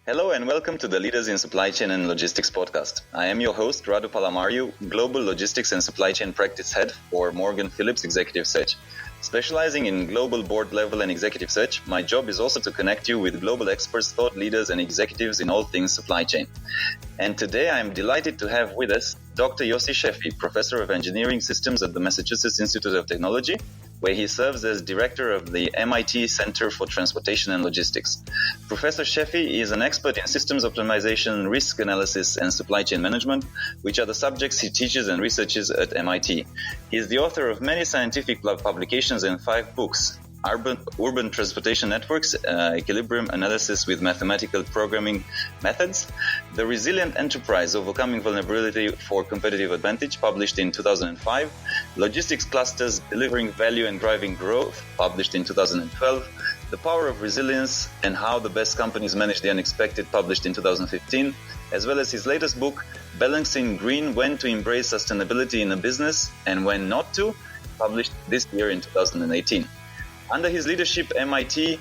Hello and welcome to the Leaders in Supply Chain and Logistics podcast. I am your host, Radu Palamariu, Global Logistics and Supply Chain Practice Head for Morgan Phillips Executive Search. Specializing in global board level and executive search, my job is also to connect you with global experts, thought leaders, and executives in all things supply chain. And today I am delighted to have with us Dr. Yossi Sheffi, Professor of Engineering Systems at the Massachusetts Institute of Technology, where he serves as director of the MIT Center for Transportation and Logistics. Professor Sheffi is an expert in systems optimization, risk analysis, and supply chain management, which are the subjects he teaches and researches at MIT. He is the author of many scientific publications and 5 books: Urban Transportation Networks, Equilibrium Analysis with Mathematical Programming Methods, The Resilient Enterprise, Overcoming Vulnerability for Competitive Advantage, published in 2005, Logistics Clusters, Delivering Value and Driving Growth, published in 2012, The Power of Resilience and How the Best Companies Manage the Unexpected, published in 2015, as well as his latest book, Balancing Green, When to Embrace Sustainability in a Business and When Not to, published this year in 2018. Under his leadership, MIT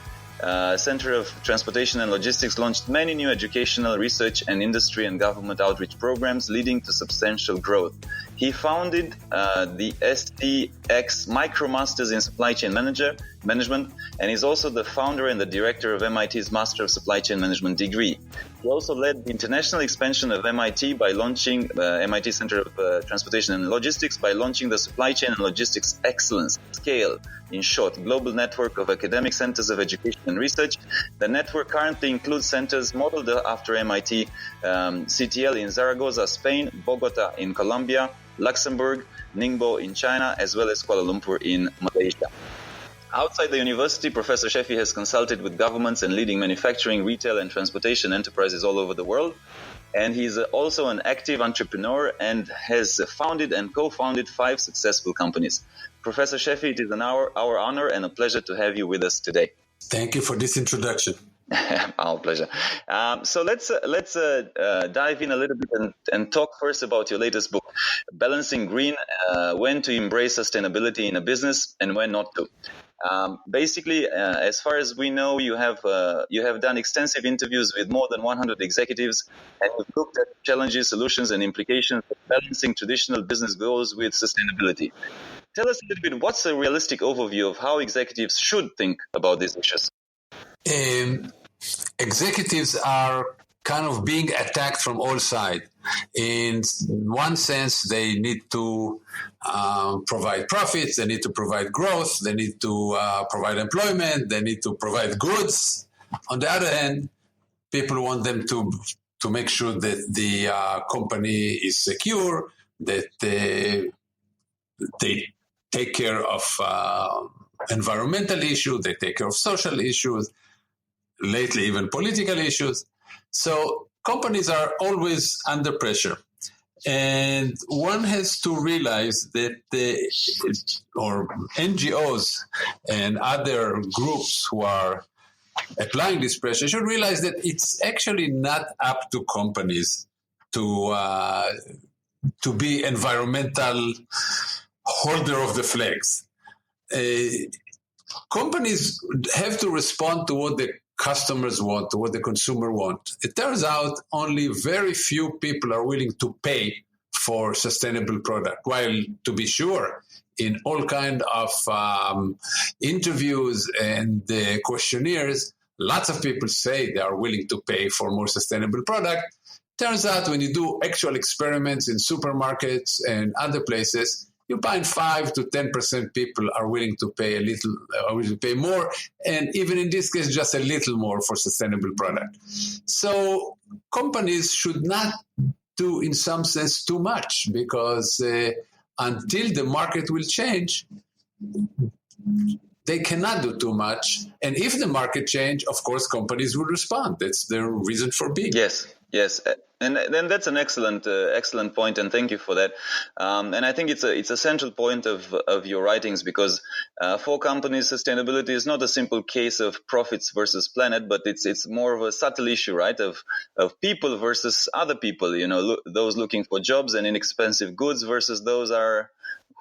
Center of Transportation and Logistics launched many new educational, research, and industry and government outreach programs, leading to substantial growth. He founded the MITx MicroMasters in Supply Chain Management, and is also the founder and the director of MIT's Master of Supply Chain Management degree. He also led the international expansion of MIT by launching MIT Center of Transportation and Logistics by launching the Supply Chain and Logistics Excellence Scale, in short, global network of academic centers of education and research. The network currently includes centers modeled after MIT, CTL in Zaragoza, Spain, Bogota in Colombia, Luxembourg, Ningbo in China, as well as Kuala Lumpur in Malaysia. Outside the university, Professor Sheffi has consulted with governments and leading manufacturing, retail, and transportation enterprises all over the world. And he's also an active entrepreneur and has founded and co-founded 5 successful companies. Professor Sheffi, it is our honor and a pleasure to have you with us today. Thank you for this introduction. Our pleasure. So let's dive in a little bit and talk first about your latest book, Balancing Green, When to Embrace Sustainability in a Business and When Not to. Basically, as far as we know, you have done extensive interviews with more than 100 executives, and you've looked at challenges, solutions, and implications of balancing traditional business goals with sustainability. Tell us a little bit, what's a realistic overview of how executives should think about these issues? Executives are kind of being attacked from all sides. In one sense, they need to provide profits, they need to provide growth, they need to provide employment, they need to provide goods. On the other hand, people want them to make sure that the company is secure, that they take care of environmental issues, they take care of social issues, lately even political issues. So companies are always under pressure. And one has to realize that or NGOs and other groups who are applying this pressure should realize that it's actually not up to companies to be environmental holder of the flags. Companies have to respond to what the customers want, to what the consumer want. It turns out only very few people are willing to pay for sustainable product. While, to be sure, in all kind of interviews and questionnaires, lots of people say they are willing to pay for more sustainable product. Turns out when you do actual experiments in supermarkets and other places, you find 5 to 10% people are willing to pay pay more, and even in this case, just a little more for sustainable product. So companies should not do, in some sense, too much, because until the market will change, they cannot do too much. And if the market change, of course, companies will respond. That's their reason for being. Yes. And then that's an excellent point, and thank you for that. And I think it's a central point of your writings, because for companies, sustainability is not a simple case of profits versus planet, but it's more of a subtle issue, right? Of people versus other people. Those looking for jobs and inexpensive goods versus those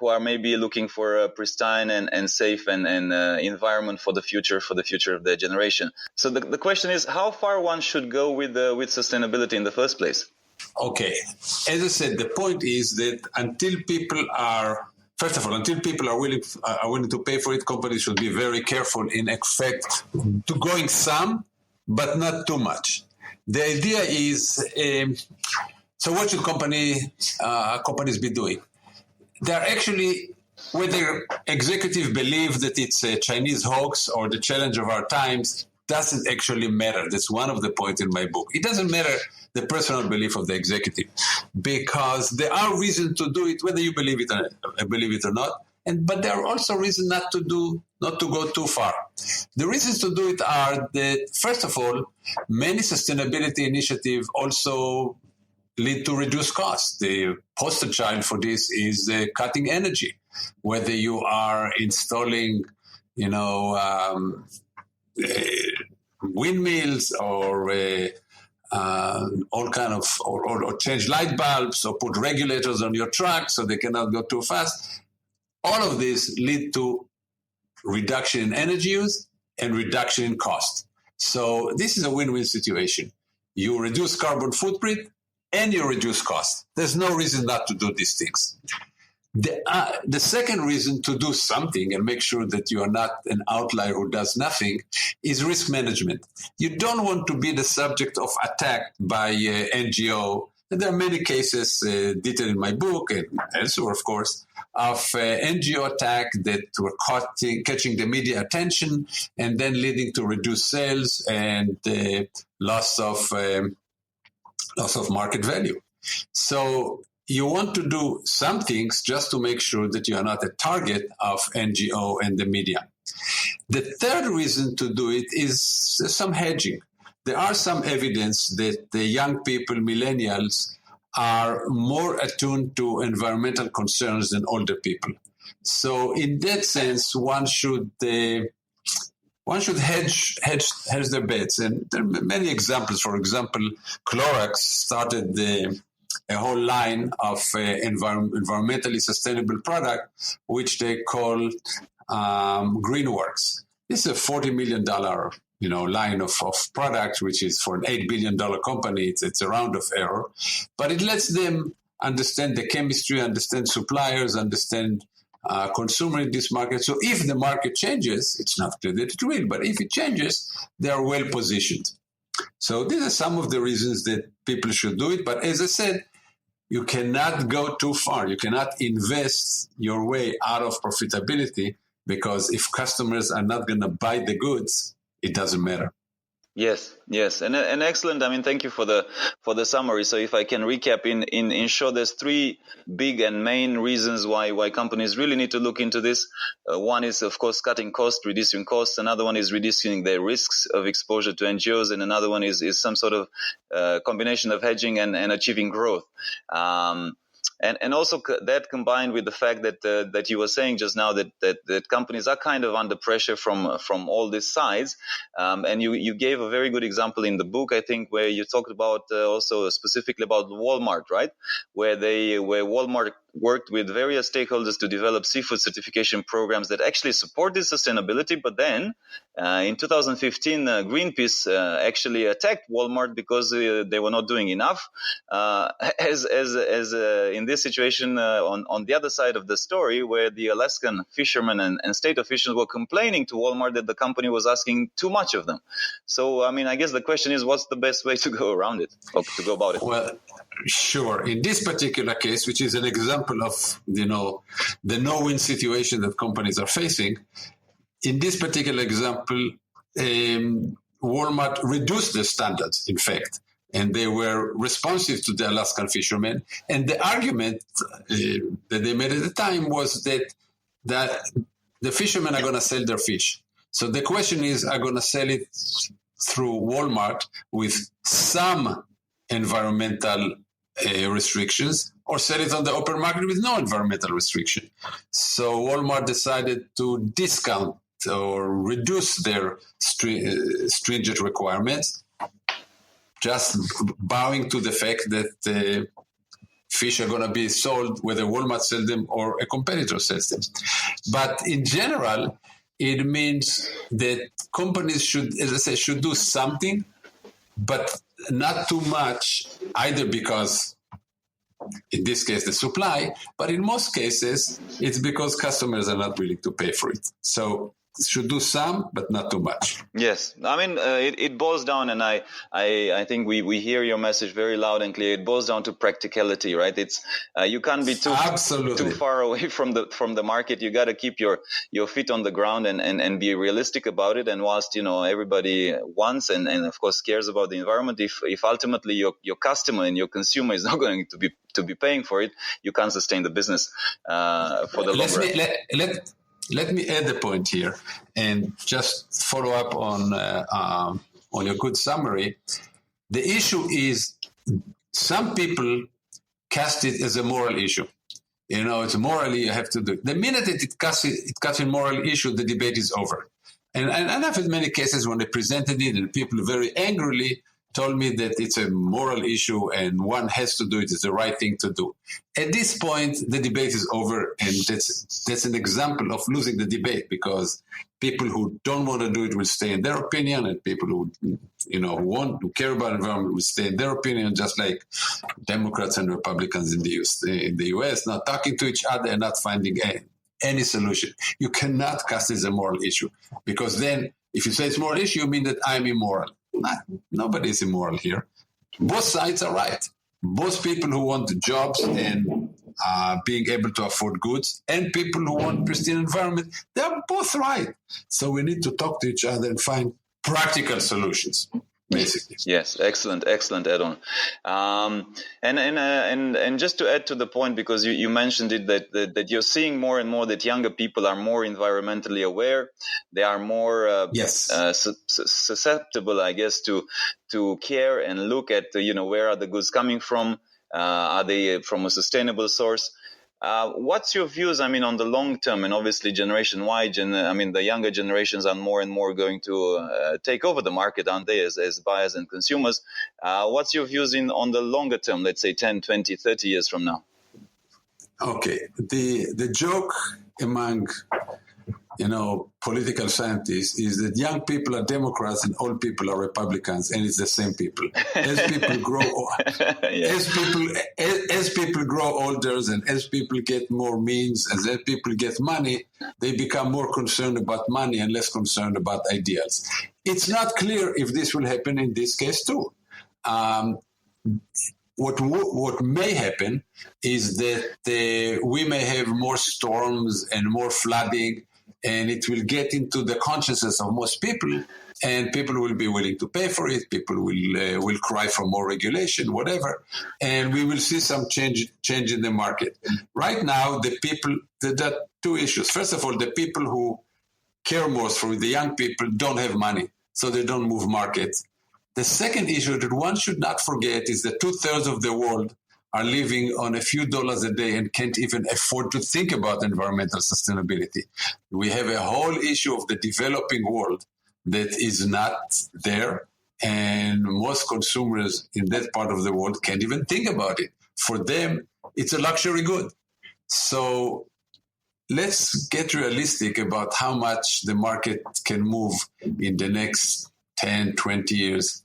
who are maybe looking for a pristine and safe and environment for the future of their generation. So the question is, how far one should go with sustainability in the first place? Okay, as I said, the point is that until people are willing to pay for it, companies should be very careful in effect to going some, but not too much. The idea is, so what should companies be doing? They're actually, whether executives believe that it's a Chinese hoax or the challenge of our times, doesn't actually matter. That's one of the points in my book. It doesn't matter the personal belief of the executive, because there are reasons to do it, whether you believe it or not. But there are also reasons not to go too far. The reasons to do it are that, first of all, many sustainability initiatives also lead to reduced costs. The poster child for this is cutting energy, whether you are installing, windmills or all kind of, or change light bulbs or put regulators on your truck so they cannot go too fast. All of this lead to reduction in energy use and reduction in cost. So this is a win-win situation. You reduce carbon footprint and you reduce cost. There's no reason not to do these things. The second reason to do something and make sure that you are not an outlier who does nothing is risk management. You don't want to be the subject of attack by NGO. And there are many cases detailed in my book and elsewhere, of course, of NGO attack that were catching the media attention and then leading to reduced sales and loss of market value. So you want to do some things just to make sure that you are not a target of NGO and the media. The third reason to do it is some hedging. There are some evidence that the young people, millennials, are more attuned to environmental concerns than older people. So in that sense, one should hedge their bets. And there are many examples. For example, Clorox started a whole line of environmentally sustainable product, which they call Greenworks. This is a $40 million line of products, which is for an $8 billion company. It's a round of error, but it lets them understand the chemistry, understand suppliers, understand consumer in this market. So if the market changes, it's not clear that it will, but if it changes, they are well positioned. So these are some of the reasons that people should do it. But as I said, you cannot go too far. You cannot invest your way out of profitability, because if customers are not going to buy the goods, it doesn't matter. Yes, and excellent. I mean, thank you for the summary. So if I can recap in short, there's three big and main reasons why companies really need to look into this. One is, of course, cutting costs, reducing costs. Another one is reducing their risks of exposure to NGOs, and another one is some sort of combination of hedging and achieving growth. And also that combined with the fact that you were saying just now that companies are kind of under pressure from all these sides, and you gave a very good example in the book, I think, where you talked about also specifically about Walmart, right? Where Walmart worked with various stakeholders to develop seafood certification programs that actually support this sustainability. But then in 2015, Greenpeace actually attacked Walmart because they were not doing enough. As in this situation, on the other side of the story, where the Alaskan fishermen and state officials were complaining to Walmart that the company was asking too much of them. So, I mean, I guess the question is, what's the best way to go around it, or to go about it? Well, sure. In this particular case, which is an example of, the no-win situation that companies are facing, in this particular example, Walmart reduced the standards, in fact, and they were responsive to the Alaskan fishermen. And the argument that they made at the time was that the fishermen are going to sell their fish. So the question is, are going to sell it through Walmart with some environmental restrictions, or sell it on the open market with no environmental restriction? So Walmart decided to discount or reduce their stringent requirements, just bowing to the fact that fish are going to be sold whether Walmart sells them or a competitor sells them. But in general, it means that companies should, as I say, should do something, but not too much, either because, in this case, the supply, but in most cases, it's because customers are not willing to pay for it. So should do some, but not too much. Yes, I mean it boils down, and I think we hear your message very loud and clear. It boils down to practicality, right? It's you can't be too far away from the market. You got to keep your feet on the ground and be realistic about it. And whilst everybody wants and of course cares about the environment, if ultimately your customer and your consumer is not going to be paying for it, you can't sustain the business for the long run. Let me add a point here and just follow up on your good summary. The issue is some people cast it as a moral issue. It's morally you have to do it. The minute it cuts in moral issue, the debate is over. And I've had many cases when they presented it and people very angrily told me that it's a moral issue and one has to do it. It's the right thing to do. At this point, the debate is over, and that's an example of losing the debate, because people who don't want to do it will stay in their opinion, and people who who care about environment will stay in their opinion, just like Democrats and Republicans in the U.S. not talking to each other and not finding any solution. You cannot cast it as a moral issue, because then if you say it's a moral issue, you mean that I'm immoral. Nobody is immoral here. Both sides are right. Both people who want jobs and being able to afford goods and people who want pristine environment, they are both right. So we need to talk to each other and find practical solutions, basically. Yes, excellent add-on. And just to add to the point, because you mentioned it, that you're seeing more and more that younger people are more environmentally aware. They are more susceptible, I guess, to care and look at where are the goods coming from. Are they from a sustainable source? What's your views, on the long term, and obviously Generation Y, the younger generations are more and more going to take over the market, aren't they, as buyers and consumers? What's your views on the longer term, let's say 10, 20, 30 years from now? Okay. The joke among political scientists is that young people are Democrats and old people are Republicans, and it's the same people. As people grow, as people grow older, and as people get more means, as people get money, they become more concerned about money and less concerned about ideals. It's not clear if this will happen in this case too. What may happen is that we may have more storms and more flooding, and it will get into the consciousness of most people, and people will be willing to pay for it. People will cry for more regulation, whatever, and we will see some change in the market. Right now, there are two issues. First of all, the people who care most for the young people don't have money, so they don't move markets. The second issue that one should not forget is that 2/3 of the world are living on a few dollars a day and can't even afford to think about environmental sustainability. We have a whole issue of the developing world that is not there, and most consumers in that part of the world can't even think about it. For them, it's a luxury good. So let's get realistic about how much the market can move in the next 10, 20 years.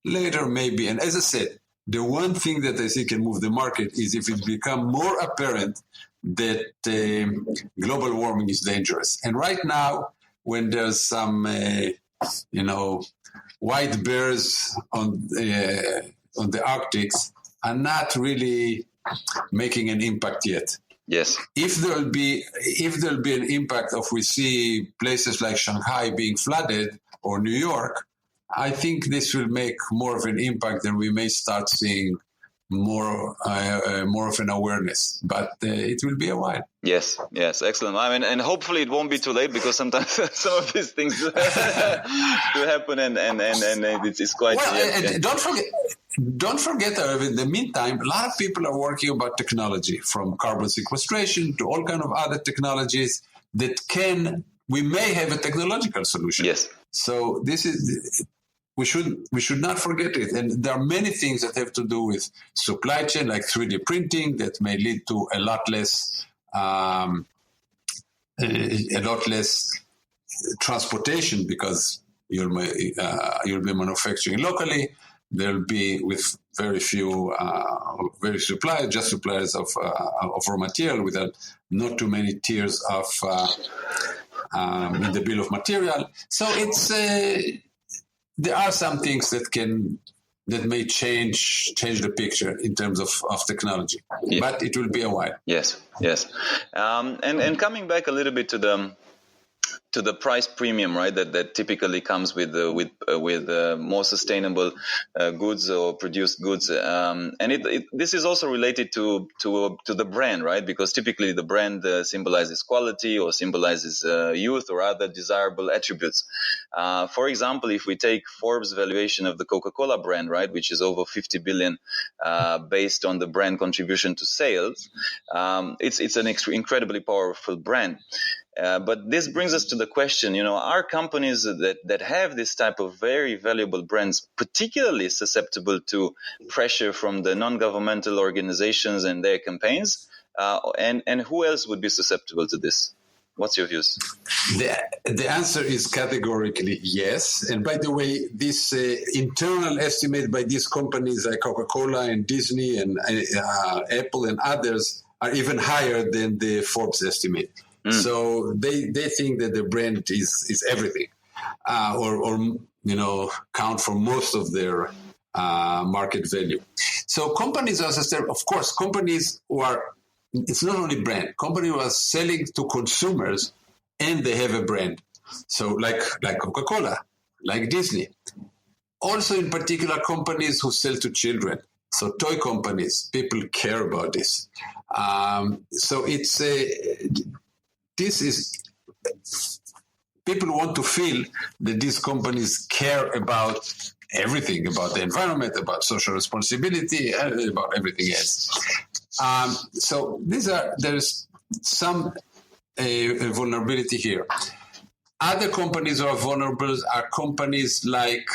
Later, maybe. And as I said, the one thing that I think can move the market is if it becomes more apparent that global warming is dangerous. And right now, when there's some, white bears on the Arctic, are not really making an impact yet. Yes. If there'll be an impact of we see places like Shanghai being flooded or New York, I think this will make more of an impact, and we may start seeing more of an awareness. But it will be a while. Yes, excellent. And hopefully it won't be too late, because sometimes some of these things do happen, and it's quite. And don't forget, in the meantime, a lot of people are working about technology, from carbon sequestration to all kind of other technologies that we may have a technological solution. Yes. So this is we should not forget it. And there are many things that have to do with supply chain, like 3D printing, that may lead to a lot less transportation, because you'll be manufacturing locally. There'll be with very few suppliers, just suppliers of raw material, without not too many tiers of in the bill of material. So it's there are some things that may change the picture in terms of technology, but it will be a while. Yes. And coming back a little bit to the price premium, right? That typically comes with more sustainable goods or produced goods, and this is also related to the brand, right? Because typically the brand symbolizes quality or symbolizes youth or other desirable attributes. For example, if we take Forbes' valuation of the Coca-Cola brand, right, which is over 50 billion based on the brand contribution to sales, it's an incredibly powerful brand. But this brings us to the question, are companies that have this type of very valuable brands particularly susceptible to pressure from the non-governmental organizations and their campaigns? And who else would be susceptible to this? What's your views? The answer is categorically yes. And by the way, this internal estimate by these companies like Coca-Cola and Disney and Apple and others are even higher than the Forbes estimate. So they think that the brand is everything, or count for most of their market value. So companies are sustainable. Of course, companies who are, it's not only brand, companies who are selling to consumers and they have a brand. So like Coca-Cola, like Disney. Also in particular, companies who sell to children. So toy companies, people care about this. So it's this is, people want to feel that these companies care about everything, about the environment, about social responsibility, about everything else. So there's some vulnerability here. Other companies who are vulnerable are companies like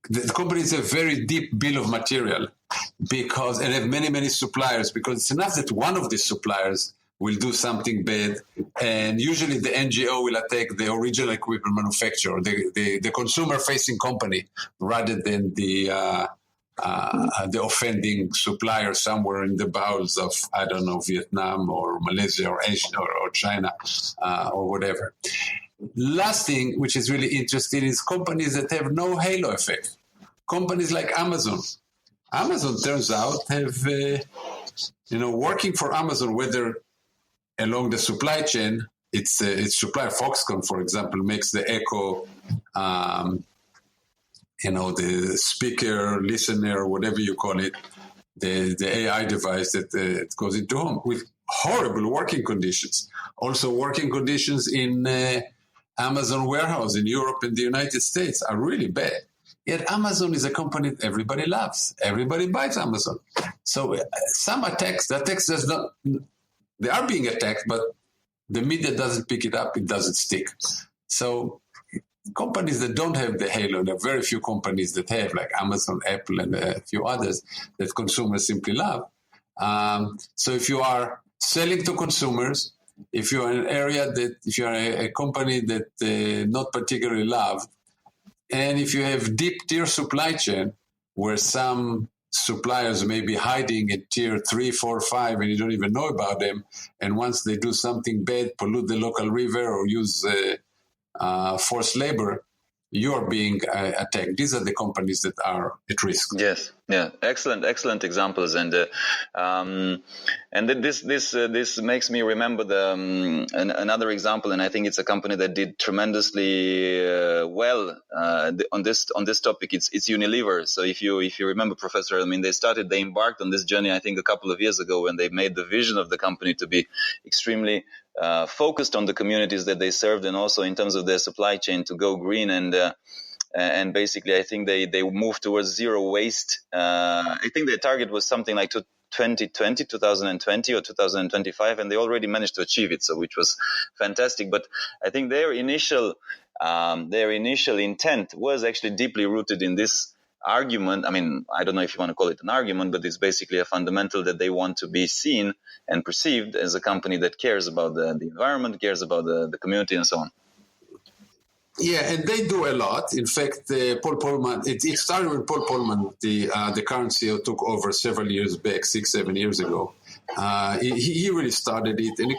the companies have very deep bill of material and have many suppliers, because it's enough that one of these suppliers will do something bad, and usually the NGO will attack the original equipment manufacturer, the consumer-facing company, rather than the offending supplier somewhere in the bowels of, I don't know, Vietnam or Malaysia or Asia or China or whatever. Last thing, which is really interesting, is companies that have no halo effect. Companies like Amazon. Amazon, turns out, have, working for Amazon, whether along the supply chain, its supplier Foxconn, for example, makes the Echo, the speaker, listener, whatever you call it, the AI device that goes into home, with horrible working conditions. Also, working conditions in Amazon warehouse in Europe and the United States are really bad. Yet Amazon is a company that everybody loves. Everybody buys Amazon. So some attacks, does not, they are being attacked, but the media doesn't pick it up, it doesn't stick. So companies that don't have the halo, there are very few companies that have, like Amazon, Apple, and a few others that consumers simply love. So if you are selling to consumers, if you're in an area if you're a company that not particularly loved, and if you have deep tier supply chain where some suppliers may be hiding at tier 3, 4, 5, and you don't even know about them, and once they do something bad, pollute the local river or use forced labor, you're being attacked. These are the companies that are at risk. Yes, yeah, excellent examples, and this makes me remember another example, and I think it's a company that did tremendously well on this topic. It's Unilever. So if you remember, Professor, they embarked on this journey, I think, a couple of years ago, when they made the vision of the company to be extremely focused on the communities that they served, and also in terms of their supply chain to go green, and basically I think they moved towards zero waste. I think their target was something like 2020 or 2025, and they already managed to achieve it, so which was fantastic. But I think their initial their initial intent was actually deeply rooted in this argument. I mean, I don't know if you want to call it an argument, but it's basically a fundamental that they want to be seen and perceived as a company that cares about the environment, cares about the community, and so on. Yeah, and they do a lot. In fact, Paul Polman, it started when Paul Polman, the current CEO, took over several years back, 6-7 years ago. He really started it, and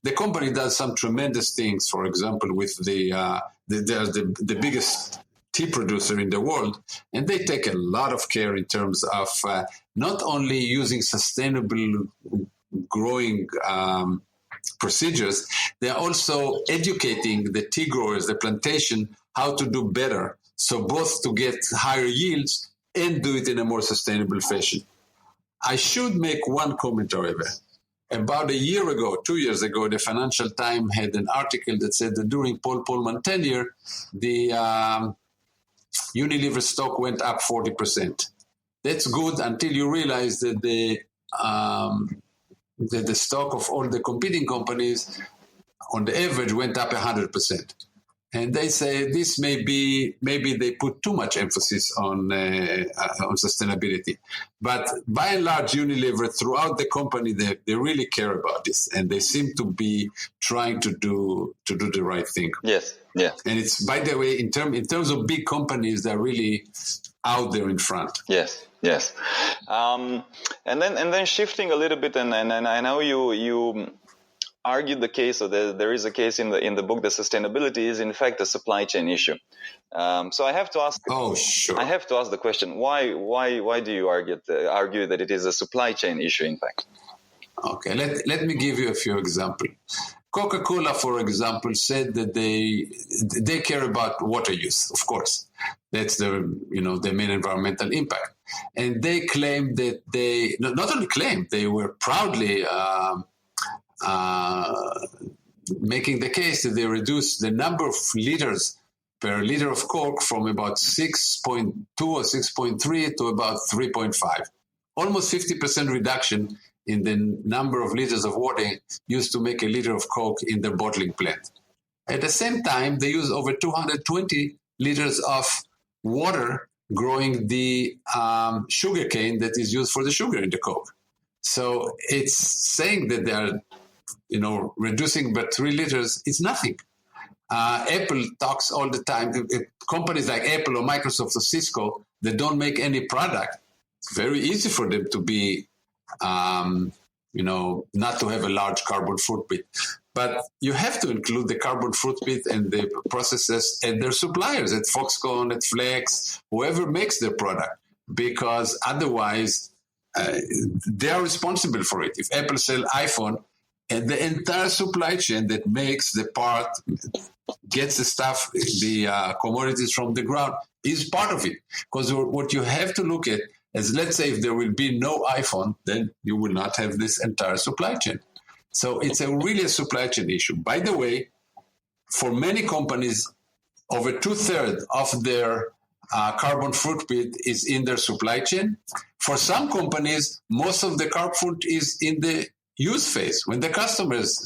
the company does some tremendous things. For example, with they're the biggest tea producer in the world, and they take a lot of care in terms of not only using sustainable growing procedures, they're also educating the tea growers, the plantation, how to do better. So both to get higher yields and do it in a more sustainable fashion. I should make one comment, however. About a year ago, 2 years ago, the Financial Times had an article that said that during Paul Polman tenure, the Unilever stock went up 40%. That's good until you realize that the stock of all the competing companies on the average went up 100%. And they say this maybe they put too much emphasis on sustainability. But by and large, Unilever, throughout the company, they really care about this, and they seem to be trying to do the right thing. Yes, yeah. And it's, by the way, in terms of big companies, they're really out there in front. Yes. And then shifting a little bit, and I know you argued the case, or there is a case in the book that sustainability is in fact a supply chain issue. So I have to ask. Oh, sure. I have to ask the question: Why do you argue that it is a supply chain issue? In fact. Okay. Let me give you a few examples. Coca-Cola, for example, said that they care about water use. Of course, that's their main environmental impact, and they claimed that they not only claimed, they were proudly making the case that they reduced the number of liters per liter of Coke from about 6.2 or 6.3 to about 3.5. Almost 50% reduction in the number of liters of water used to make a liter of Coke in their bottling plant. At the same time, they use over 220 liters of water growing the sugar cane that is used for the sugar in the Coke. So it's saying that they are reducing by 3 liters, it's nothing. Apple talks all the time. Companies like Apple or Microsoft or Cisco that don't make any product, it's very easy for them to be, not to have a large carbon footprint. But you have to include the carbon footprint and the processes and their suppliers at Foxconn, at Flex, whoever makes their product, because otherwise they are responsible for it. If Apple sells iPhone, and the entire supply chain that makes the part, gets the stuff, the commodities from the ground, is part of it. Because what you have to look at is, let's say if there will be no iPhone, then you will not have this entire supply chain. So it's really a supply chain issue. By the way, for many companies, over 2/3 of their carbon footprint is in their supply chain. For some companies, most of the carbon footprint is in the use phase, when the customers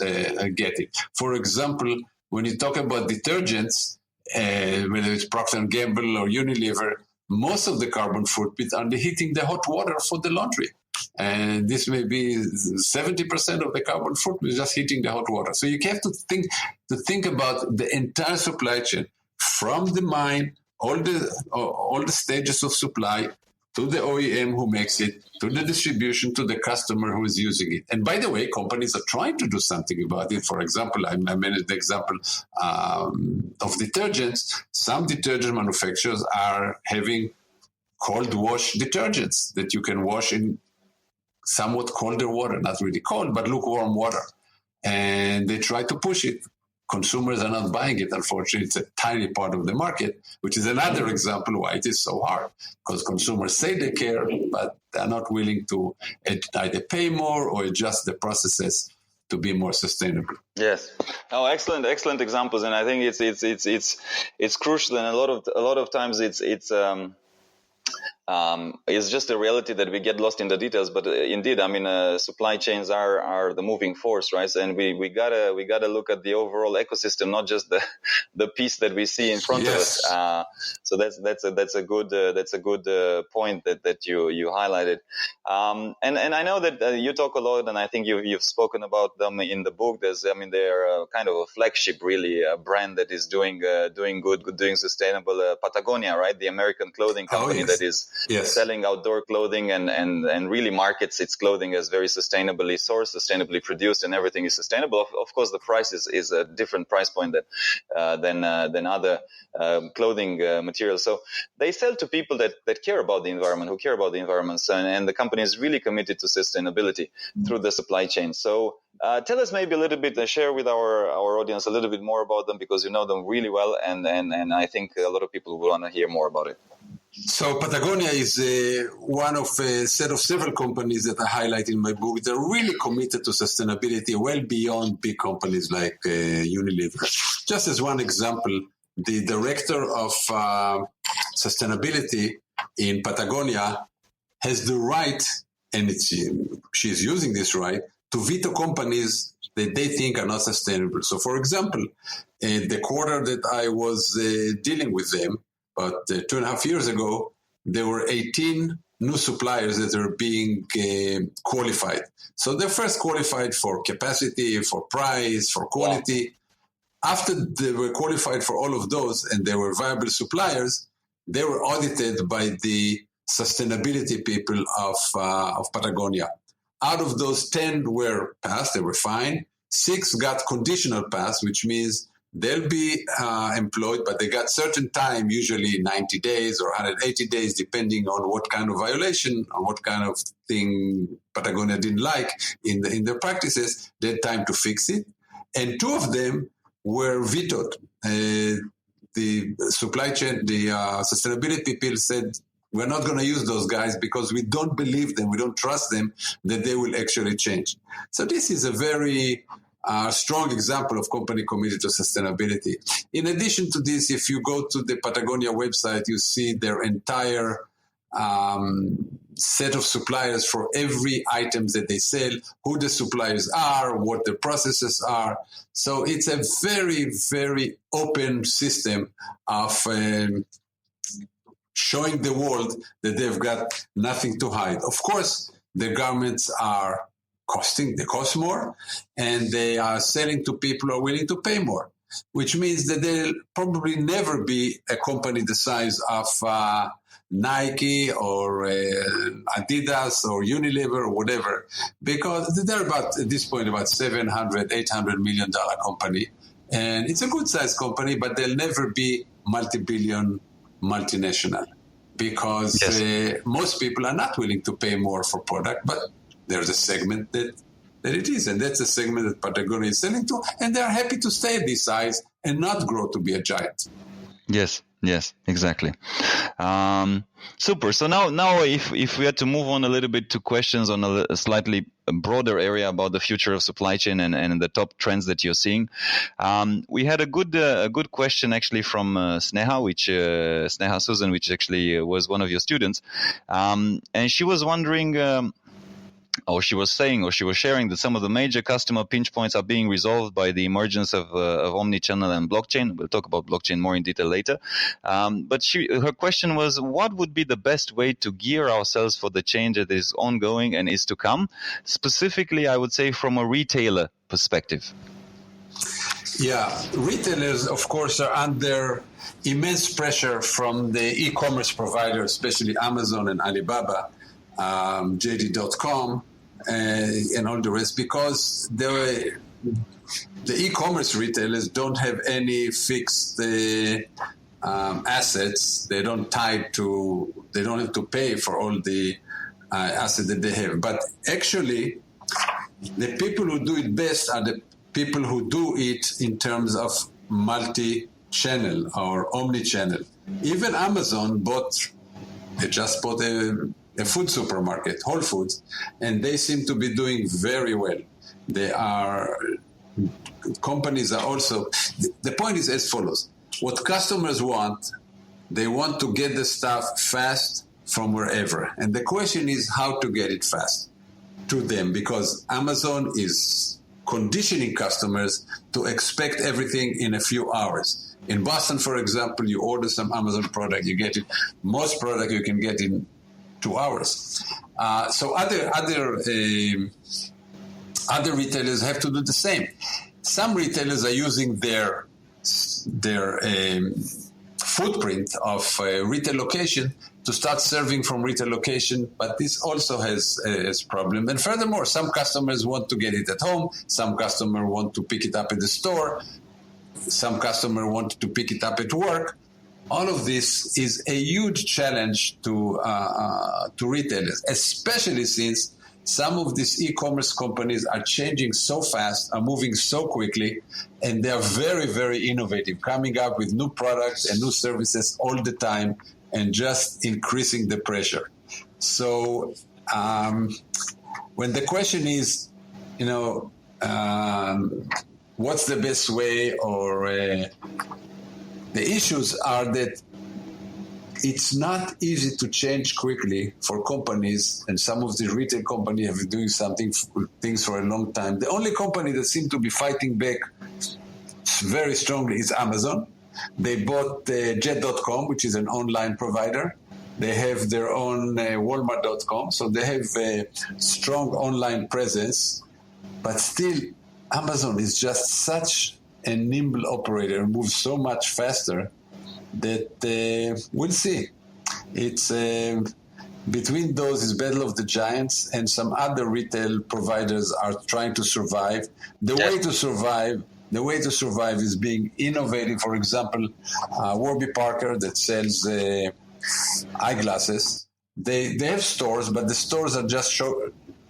get it. For example, when you talk about detergents, whether it's Procter & Gamble or Unilever, most of the carbon footprint are heating the hot water for the laundry. And this may be 70% of the carbon footprint is just heating the hot water. So you have to think about the entire supply chain, from the mine, all the stages of supply, to the OEM who makes it, to the distribution, to the customer who is using it. And by the way, companies are trying to do something about it. For example, I managed the example of detergents. Some detergent manufacturers are having cold wash detergents that you can wash in somewhat colder water, not really cold, but lukewarm water. And they try to push it. Consumers are not buying it, unfortunately. It's a tiny part of the market, which is another example why it is so hard, because consumers say they care, but they're not willing to either pay more or adjust the processes to be more sustainable. Yes. Oh, excellent examples, and I think it's crucial, and a lot of times it's It's just a reality that we get lost in the details. But indeed, I mean, supply chains are the moving force, right? And we gotta look at the overall ecosystem, not just the piece that we see in front of us. So that's a good point that you highlighted. And I know that you talk a lot, and I think you've spoken about them in the book. They're kind of a flagship, really, a brand that is doing good, doing sustainable. Patagonia, right? The American clothing company that is selling outdoor clothing and really markets its clothing as very sustainably sourced, sustainably produced, and everything is sustainable. Of course, the price is a different price point than other clothing materials. So they sell to people that care about the environment, who care about the environment, and the company is really committed to sustainability through the supply chain. So tell us maybe a little bit, share with our audience a little bit more about them, because you know them really well, and I think a lot of people will want to hear more about it. So Patagonia is one of a set of several companies that I highlight in my book. They're really committed to sustainability, well beyond big companies like Unilever. Just as one example, the director of sustainability in Patagonia has the right, and she's using this right, to veto companies that they think are not sustainable. So, for example, the quarter that I was dealing with them, but 2.5 years ago, there were 18 new suppliers that are being qualified. So they're first qualified for capacity, for price, for quality. Wow. After they were qualified for all of those and they were viable suppliers, they were audited by the sustainability people of Patagonia. Out of those, 10 were passed, they were fine. 6 got conditional pass, which means they'll be employed, but they got certain time, usually 90 days or 180 days, depending on what kind of violation or what kind of thing Patagonia didn't like in their practices. They had time to fix it. And 2 of them were vetoed. The supply chain, the sustainability people said, we're not going to use those guys because we don't believe them, we don't trust them that they will actually change. So this is a very strong example of company committed to sustainability. In addition to this, if you go to the Patagonia website, you see their entire set of suppliers for every item that they sell, who the suppliers are, what the processes are. So it's a very, very open system of showing the world that they've got nothing to hide. Of course, the garments are they cost more, and they are selling to people who are willing to pay more, which means that they'll probably never be a company the size of Nike or Adidas or Unilever or whatever, because they're about, at this point, about $700, $800 million company. And it's a good sized company, but they'll never be multi-billion multinational, because most people are not willing to pay more for product, but there's a segment that it is, and that's a segment that Patagonia is selling to, and they're happy to stay at this size and not grow to be a giant. Yes, exactly. Super. So now if we had to move on a little bit to questions on a slightly broader area about the future of supply chain and the top trends that you're seeing, we had a good question actually from Sneha Susan, which actually was one of your students, and she was wondering. She was sharing that some of the major customer pinch points are being resolved by the emergence of omnichannel and blockchain. We'll talk about blockchain more in detail later. But her question was, what would be the best way to gear ourselves for the change that is ongoing and is to come? Specifically, I would say from a retailer perspective. Yeah, retailers, of course, are under immense pressure from the e-commerce providers, especially Amazon and Alibaba. JD.com and all the rest, because the e-commerce retailers don't have any fixed assets. They don't have to pay for all the assets that they have. But actually, the people who do it best are the people who do it in terms of multi-channel or omni-channel. Even Amazon just bought a food supermarket, Whole Foods, and they seem to be doing very well. Companies are also, the point is as follows. What customers want, they want to get the stuff fast from wherever. And the question is how to get it fast to them, because Amazon is conditioning customers to expect everything in a few hours. In Boston, for example, you order some Amazon product, you get it. Most product you can get in 2 hours. So other retailers have to do the same. Some retailers are using their footprint of retail location to start serving from retail location, but this also has a problem. And furthermore, some customers want to get it at home, some customers want to pick it up at the store, some customers want to pick it up at work. All of this is a huge challenge to retailers, especially since some of these e-commerce companies are changing so fast, are moving so quickly, and they are very, very innovative, coming up with new products and new services all the time, and just increasing the pressure. So when the question is, what's the best way, or the issues are that it's not easy to change quickly for companies, and some of the retail companies have been doing things for a long time. The only company that seems to be fighting back very strongly is Amazon. They bought Jet.com, which is an online provider. They have their own Walmart.com, so they have a strong online presence. But still, Amazon is just such a nimble operator, moves so much faster that we'll see. It's between those is battle of the giants, and some other retail providers are trying to survive. The way to survive is being innovative. For example, Warby Parker that sells eyeglasses. They have stores, but the stores are just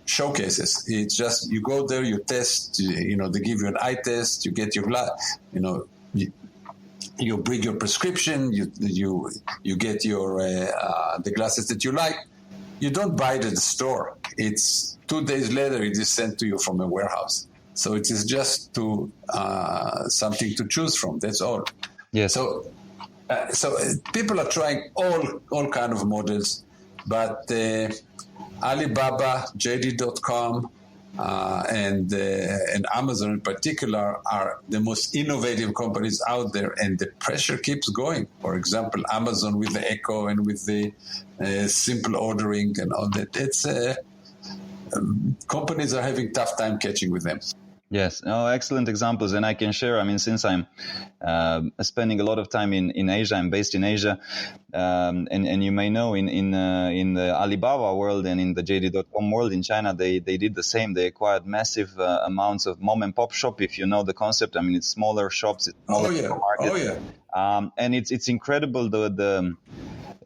showcases. It's just you go there, you test. They give you an eye test. You get your you bring your prescription. You get your the glasses that you like. You don't buy it at the store. It's 2 days later. It is sent to you from a warehouse. So it is just to something to choose from. That's all. Yes. So people are trying all kind of models, but Alibaba, JD.com, and Amazon in particular are the most innovative companies out there, and the pressure keeps going. For example, Amazon with the Echo and with the simple ordering and all that. It's companies are having tough time catching with them. Yes, excellent examples, and I can share. I mean, since I'm spending a lot of time in Asia, I'm based in Asia, and you may know in the Alibaba world and in the JD.com world in China, they did the same. They acquired massive amounts of mom and pop shop. If you know the concept, I mean, it's smaller shops. It's smaller markets. And it's incredible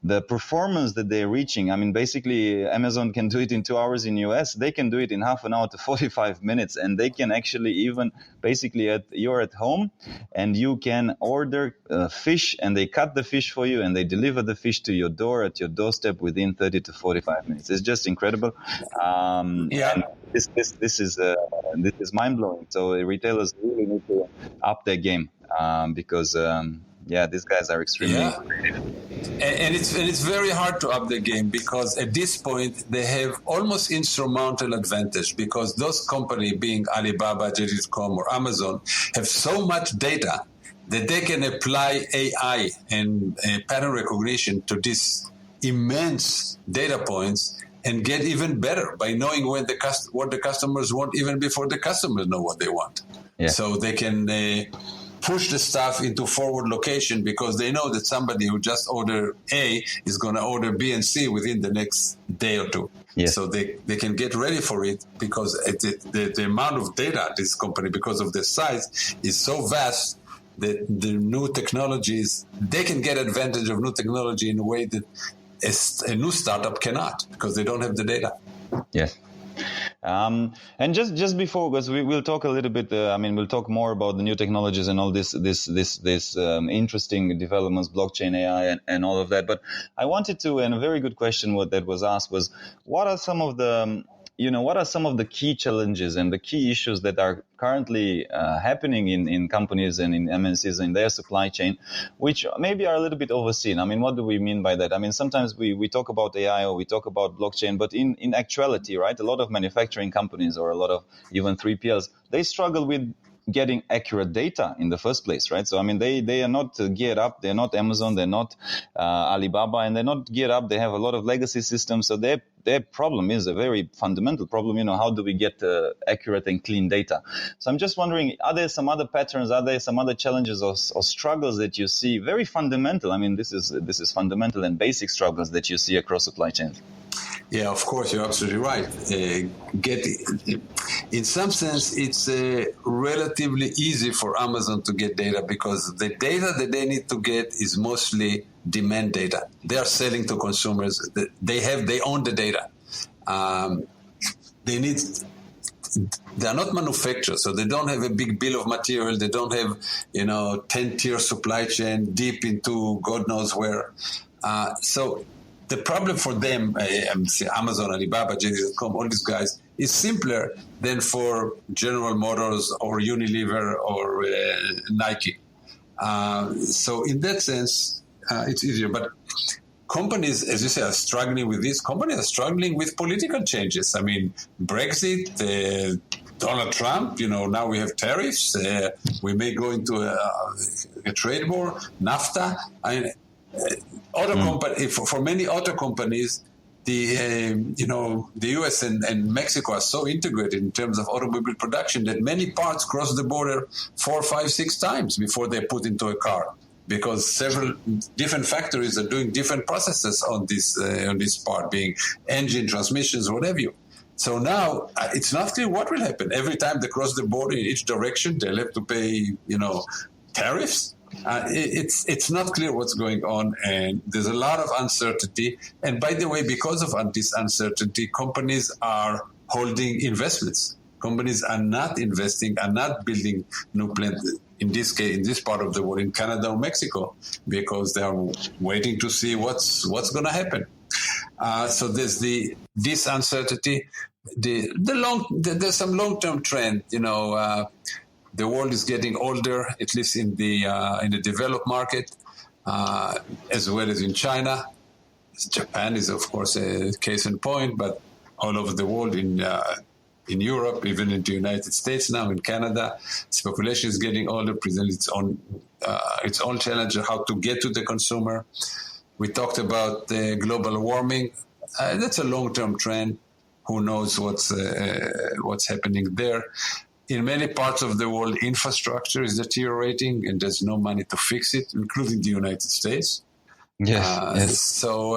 the performance that they're reaching. I mean, basically, Amazon can do it in 2 hours in US. They can do it in half an hour to 45 minutes. And they can actually even, basically, you're at home and you can order fish, and they cut the fish for you and they deliver the fish to your door at your doorstep within 30 to 45 minutes. It's just incredible. And this is mind-blowing. So retailers really need to up their game because... these guys are extremely creative. And it's very hard to up the game, because at this point they have almost insurmountable advantage, because those companies, being Alibaba, JD.com, or Amazon, have so much data that they can apply AI and pattern recognition to these immense data points and get even better by knowing what the customers want even before the customers know what they want. Yeah. So they can push the stuff into forward location, because they know that somebody who just ordered A is going to order B and C within the next day or two. Yes. So they can get ready for it, because the amount of data this company, because of their size, is so vast that the new technologies, they can get advantage of new technology in a way that a new startup cannot, because they don't have the data. Yes. And just before, because we'll talk a little bit. We'll talk more about the new technologies and all this interesting developments, blockchain, AI, and all of that. But I wanted to, and a very good question that was asked was, what are some of the what are some of the key challenges and the key issues that are currently happening in companies and in MNCs in their supply chain, which maybe are a little bit overseen? I mean, what do we mean by that? I mean, sometimes we talk about AI or we talk about blockchain, but in actuality, right, a lot of manufacturing companies or a lot of even 3PLs, they struggle with getting accurate data in the first place, right? So, I mean, they are not geared up. They're not Amazon. They're not Alibaba, and they're not geared up. They have a lot of legacy systems. So their problem is a very fundamental problem. How do we get accurate and clean data? So I'm just wondering, are there some other patterns? Are there some other challenges or struggles that you see? Very fundamental. I mean, this is fundamental and basic struggles that you see across supply chains. Yeah, of course, you're absolutely right. In some sense, it's relatively easy for Amazon to get data because the data that they need to get is mostly demand data. They are selling to consumers. They own the data. They are not manufacturers, so they don't have a big bill of material. They don't have, 10-tier supply chain deep into God knows where. So the problem for them, Amazon, Alibaba, JD.com, all these guys, is simpler than for General Motors or Unilever or Nike. So in that sense, it's easier. But companies, as you say, are struggling with this. Companies are struggling with political changes. I mean, Brexit, Donald Trump, now we have tariffs. We may go into a trade war, NAFTA. For many auto companies, the U.S. and Mexico are so integrated in terms of automobile production that many parts cross the border 4, 5, 6 times before they're put into a car, because several different factories are doing different processes on this part, being engine, transmissions, whatever you. So now it's not clear what will happen. Every time they cross the border in each direction, they'll have to pay, tariffs. It's not clear what's going on, and there's a lot of uncertainty. And by the way, because of this uncertainty, companies are holding investments. Companies are not investing, are not building new plants, in this case, in this part of the world, in Canada or Mexico, because they are waiting to see what's going to happen. So there's this uncertainty. There's some long-term trend, the world is getting older, at least in the developed market, as well as in China. Japan is, of course, a case in point, but all over the world, in Europe, even in the United States now, in Canada, the population is getting older, presents its own challenge of how to get to the consumer. We talked about global warming. That's a long-term trend. Who knows what's happening there? In many parts of the world, infrastructure is deteriorating, and there's no money to fix it, including the United States. Yes. So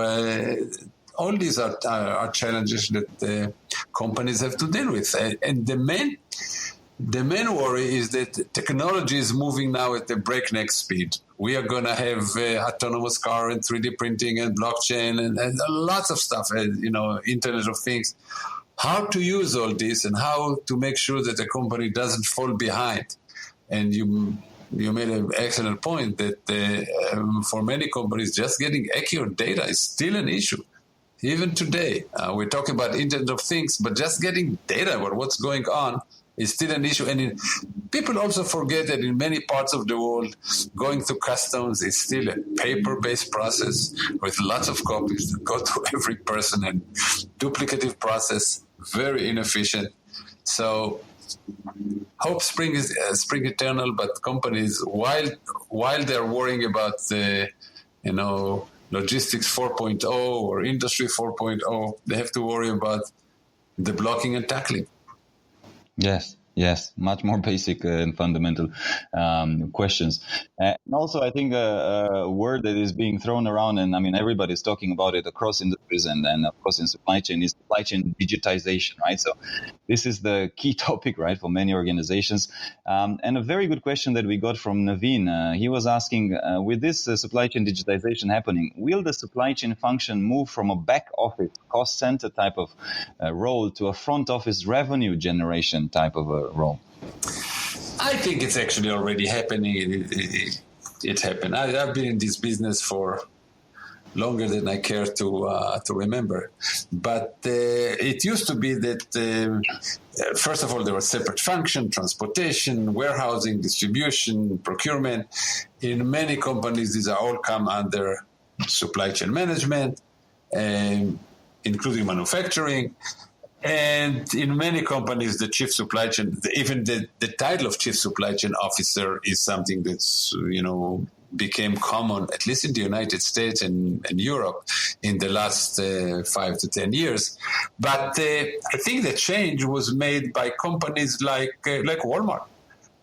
all these are challenges that companies have to deal with. And the main worry is that technology is moving now at a breakneck speed. We are going to have autonomous car and 3D printing and blockchain and lots of stuff, Internet of Things. How to use all this and how to make sure that a company doesn't fall behind. And you made an excellent point that for many companies, just getting accurate data is still an issue. Even today, we're talking about Internet of Things, but just getting data about what's going on is still an issue. And people also forget that in many parts of the world, going through customs is still a paper-based process with lots of copies that go to every person, and duplicative process, very inefficient. So hope spring eternal, but companies, while they're worrying about the, logistics 4.0 or industry 4.0, they have to worry about the blocking and tackling. Yes, much more basic and fundamental questions. And also, I think a word that is being thrown around, and I mean, everybody's talking about it across industries and of course in supply chain, is supply chain digitization, right? So this is the key topic, right, for many organizations. And a very good question that we got from Naveen. He was asking, with this supply chain digitization happening, will the supply chain function move from a back office cost center type of role to a front office revenue generation type of a role? I think it's actually already happening. It happened. I've been in this business for longer than I care to remember. But it used to be that, first of all, there was separate function, transportation, warehousing, distribution, procurement. In many companies, these are all come under supply chain management, including manufacturing. And in many companies, the chief supply chain, even the title of chief supply chain officer is something that's, became common, at least in the United States and Europe, in the last 5 to 10 years. But I think the change was made by companies like Walmart.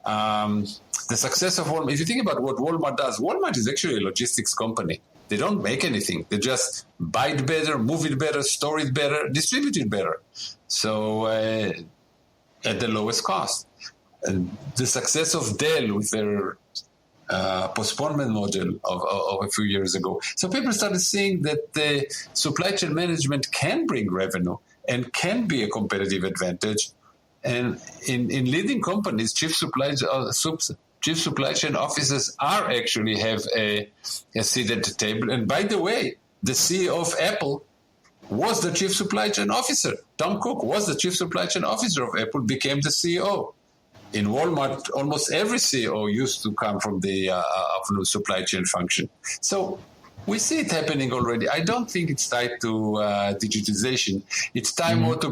The success of Walmart, if you think about what Walmart does, Walmart is actually a logistics company. They don't make anything. They just buy it better, move it better, store it better, distribute it better. So at the lowest cost. And the success of Dell with their postponement model of a few years ago. So people started seeing that the supply chain management can bring revenue and can be a competitive advantage. And in leading companies, chief supply chain officers are actually have a seat at the table. And by the way, the CEO of Apple was the chief supply chain officer. Tom Cook was the chief supply chain officer of Apple, became the CEO. In Walmart, almost every CEO used to come from the supply chain function. So we see it happening already. I don't think it's tied to digitization. It's tied more to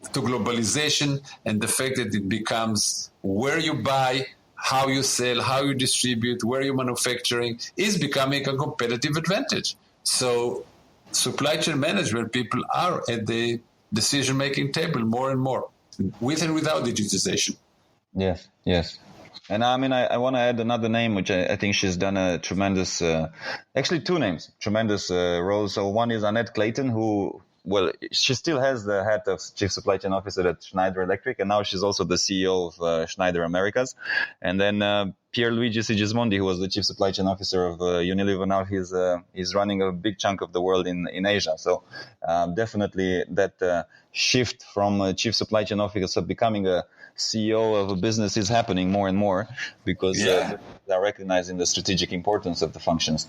globalization and the fact that it becomes where you buy, how you sell, how you distribute, where you're manufacturing is becoming a competitive advantage. So supply chain management people are at the decision-making table more and more, with and without digitization. Yes. And I want to add another name, which I think she's done a tremendous, actually two names, tremendous roles. So one is Annette Clayton, who, she still has the hat of Chief Supply Chain Officer at Schneider Electric, and now she's also the CEO of Schneider Americas. And then Pierluigi Sigismondi, who was the Chief Supply Chain Officer of Unilever, now he's running a big chunk of the world in Asia. So definitely that shift from Chief Supply Chain Officer becoming a CEO of a business is happening more and more because they're recognizing the strategic importance of the functions.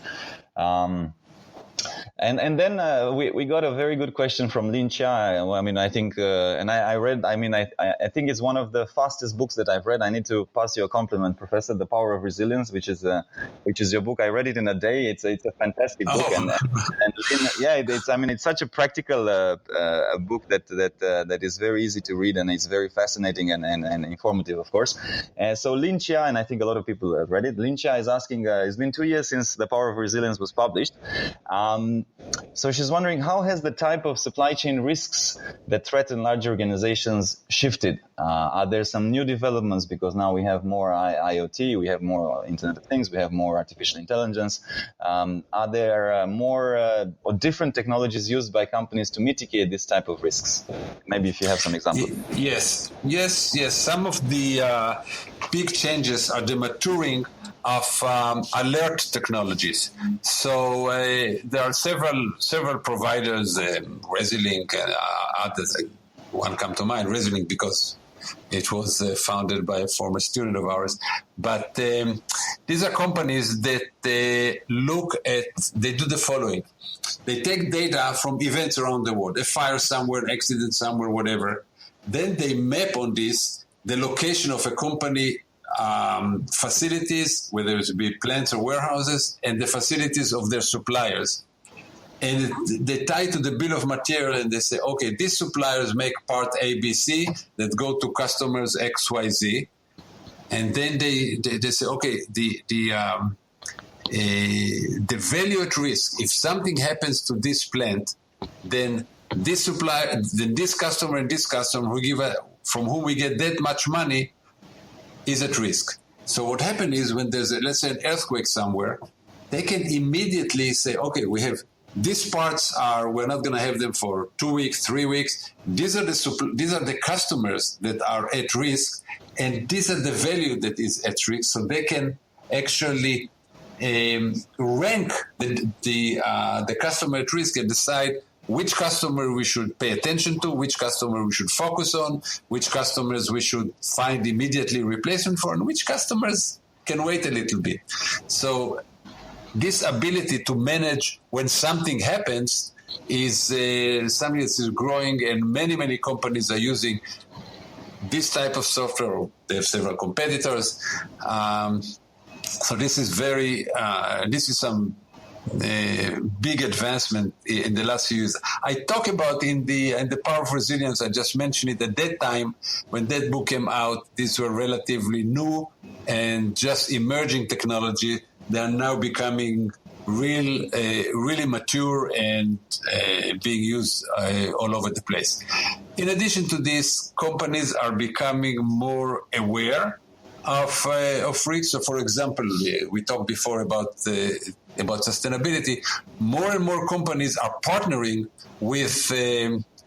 And then we got a very good question from Lin Chia. I think, and I read, I think it's one of the fastest books that I've read. I need to pass you a compliment, Professor, The Power of Resilience, which is your book. I read it in a day. It's a fantastic book. And it's such a practical book that is very easy to read, and it's very fascinating and informative, of course. So Lin Chia, and I think a lot of people have read it. Lin Chia is asking, it's been 2 years since The Power of Resilience was published. So she's wondering, how has the type of supply chain risks that threaten large organizations shifted? Are there some new developments? Because now we have more IoT, we have more Internet of Things, we have more artificial intelligence. Are there more or different technologies used by companies to mitigate this type of risks? Maybe if you have some examples. Yes. Some of the big changes are the maturing of alert technologies. So there are several providers, Resilink and others. One come to mind, Resilink, because it was founded by a former student of ours. But these are companies that they do the following. They take data from events around the world, a fire somewhere, an accident somewhere, whatever. Then they map on this the location of a company facilities, whether it be plants or warehouses, and the facilities of their suppliers. And they tie to the bill of material and they say, okay, these suppliers make part ABC that go to customers XYZ. And then they say, okay, the value at risk, if something happens to this plant, then this supplier, then this customer and this customer from whom we get that much money is at risk. So what happened is when there's let's say an earthquake somewhere, they can immediately say, okay, we have these parts we're not going to have them for 2 weeks, 3 weeks. These are the customers that are at risk, and these are the value that is at risk. So they can actually rank the customer at risk and decide which customer we should pay attention to, which customer we should focus on, which customers we should find immediately replacement for, and which customers can wait a little bit. So this ability to manage when something happens is something that is growing, and many companies are using this type of software. They have several competitors. So this is some big advancement in the last few years. I talk about in the Power of Resilience. I just mentioned it at that time when that book came out. These were relatively new and just emerging technology. They are now becoming really mature and being used all over the place. In addition to this, companies are becoming more aware of risks. So, for example, we talked before about sustainability. More and more companies are partnering with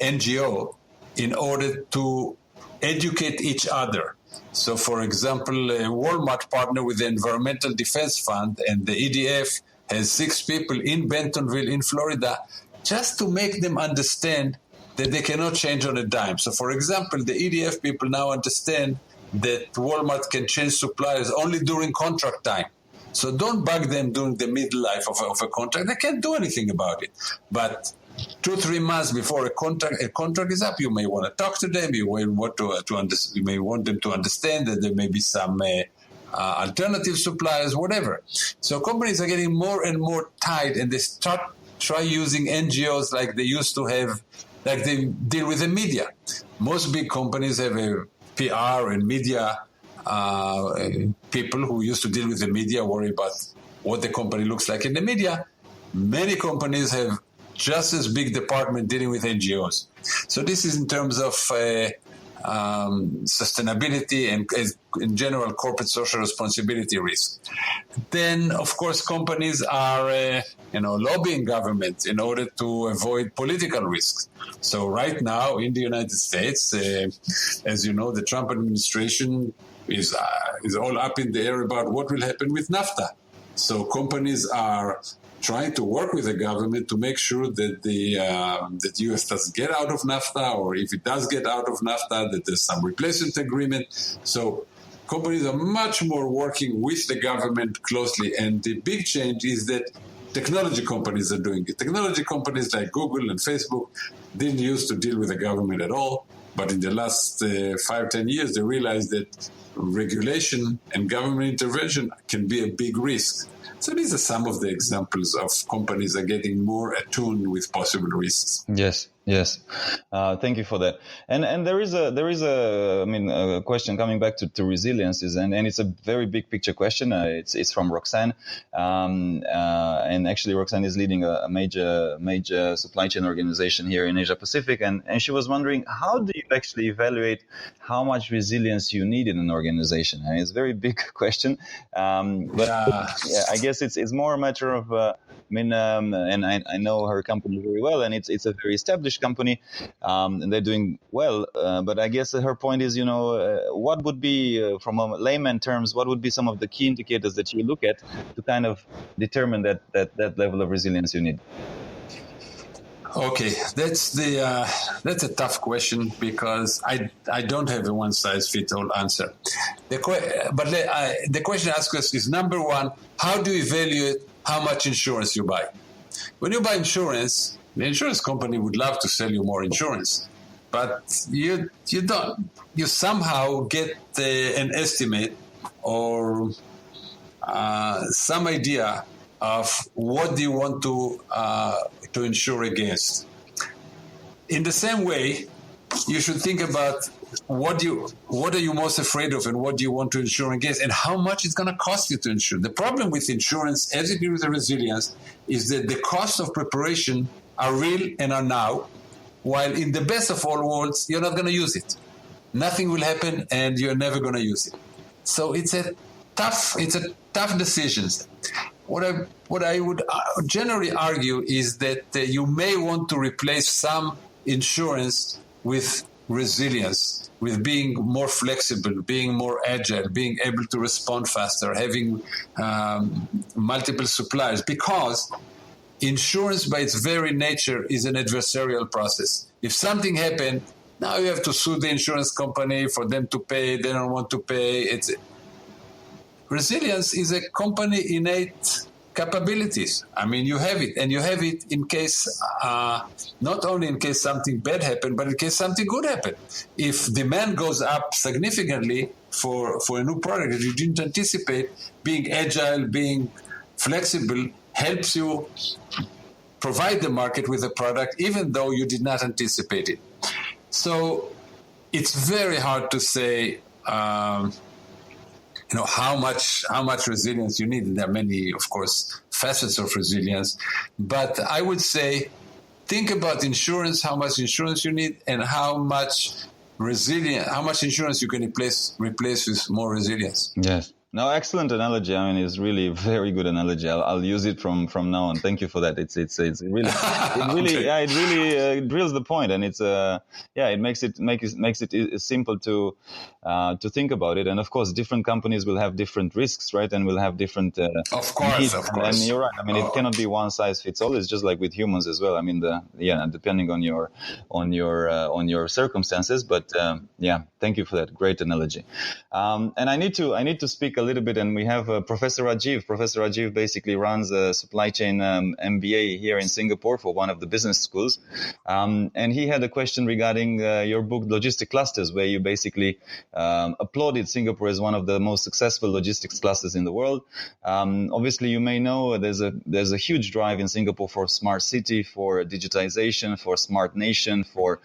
NGO in order to educate each other. So, for example, Walmart partnered with the Environmental Defense Fund, and the EDF has 6 people in Bentonville, in Florida, just to make them understand that they cannot change on a dime. So, for example, the EDF people now understand that Walmart can change suppliers only during contract time. So don't bug them during the midlife of a contract. They can't do anything about it. But 2-3 months before a contract is up, you may want to talk to them. You may want you may want them to understand that there may be some alternative suppliers, whatever. So companies are getting more and more tight, and they try using NGOs like they used to have, like they deal with the media. Most big companies have a PR and media people who used to deal with the media, worry about what the company looks like in the media. Many companies have just as big department dealing with NGOs. So this is in terms of sustainability and in general corporate social responsibility risk. Then, of course, companies are lobbying governments in order to avoid political risks. So right now in the United States, as you know, the Trump administration is all up in the air about what will happen with NAFTA. So companies are trying to work with the government to make sure that that U.S. doesn't get out of NAFTA, or if it does get out of NAFTA, that there's some replacement agreement. So companies are much more working with the government closely. And the big change is that technology companies are doing it. Technology companies like Google and Facebook didn't used to deal with the government at all. But in the last 5-10 years, they realized that regulation and government intervention can be a big risk. So these are some of the examples of companies are getting more attuned with possible risks. Yes. Thank you for that. And there is a question coming back to resiliences, and it's a very big picture question. It's from Roxanne, and actually Roxanne is leading a major supply chain organization here in Asia Pacific, and she was wondering, how do you actually evaluate how much resilience you need in an organization? And it's a very big question, but I guess it's more a matter of. And I know her company very well, and it's a very established company, and they're doing well. But I guess her point is, what would be, from a layman terms, what would be some of the key indicators that you look at to kind of determine that level of resilience you need? Okay, that's a tough question because I don't have a one-size-fits-all answer. The question asked us is, number one, how do you evaluate how much insurance you buy? When you buy insurance, the insurance company would love to sell you more insurance, but you don't. You somehow get an estimate or some idea of what do you want to insure against. In the same way, you should think about what are you most afraid of, and what do you want to insure against, and how much it's going to cost you to insure. The problem with insurance, as it is with the resilience, is that the costs of preparation are real and are now, while in the best of all worlds, you're not going to use it. Nothing will happen, and you're never going to use it. So it's a tough decision. What I would generally argue is that you may want to replace some insurance with resilience, with being more flexible, being more agile, being able to respond faster, having multiple suppliers, because insurance by its very nature is an adversarial process. If something happened, now you have to sue the insurance company for them to pay. They don't want to pay. Resilience is a company innate capabilities. I mean, you have it, and you have it in case, not only in case something bad happened, but in case something good happened. If demand goes up significantly for a new product that you didn't anticipate, being agile, being flexible helps you provide the market with a product even though you did not anticipate it. So it's very hard to say how much resilience you need. There are many, of course, facets of resilience, but I would say think about insurance, how much insurance you need, and how much insurance you can replace with more resilience. Yes. No, excellent analogy. I mean, it's really a very good analogy. I'll use it from now on. Thank you for that. It's really Okay. yeah, it really drills the point, and it's it makes it simple to think about it. And of course, different companies will have different risks, right? And will have different Of course. needs. And you're right. I mean, it cannot be one size fits all. It's just like with humans as well. I mean, depending on your circumstances. But thank you for that great analogy. And I need to speak a little bit, and we have Professor Rajiv. Professor Rajiv basically runs a supply chain MBA here in Singapore for one of the business schools. And he had a question regarding your book, Logistic Clusters, where you basically applauded Singapore as one of the most successful logistics clusters in the world. Obviously, you may know there's a huge drive in Singapore for smart city, for digitization, for smart nation, for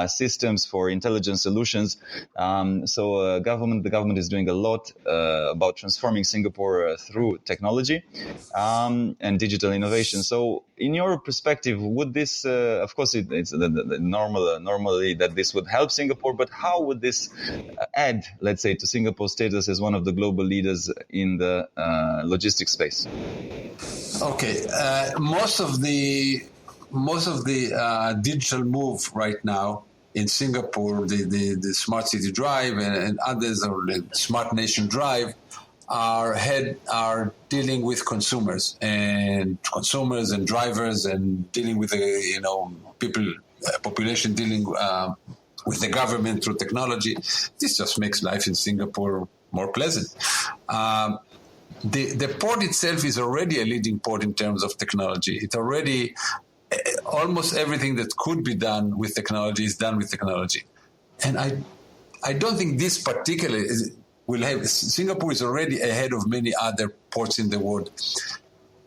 systems, for intelligent solutions. So the government is doing a lot about transforming Singapore through technology and digital innovation. So, in your perspective, would this, of course, it's the normally that this would help Singapore, but how would this add, let's say, to Singapore's status as one of the global leaders in the logistics space? Okay, most of the digital move right now in Singapore, the Smart City Drive and others, or the Smart Nation Drive, are dealing with consumers and drivers, and dealing with population dealing with the government through technology. This just makes life in Singapore more pleasant. The port itself is already a leading port in terms of technology. It already almost everything that could be done with technology is done with technology, and I don't think this particular will have. Singapore is already ahead of many other ports in the world.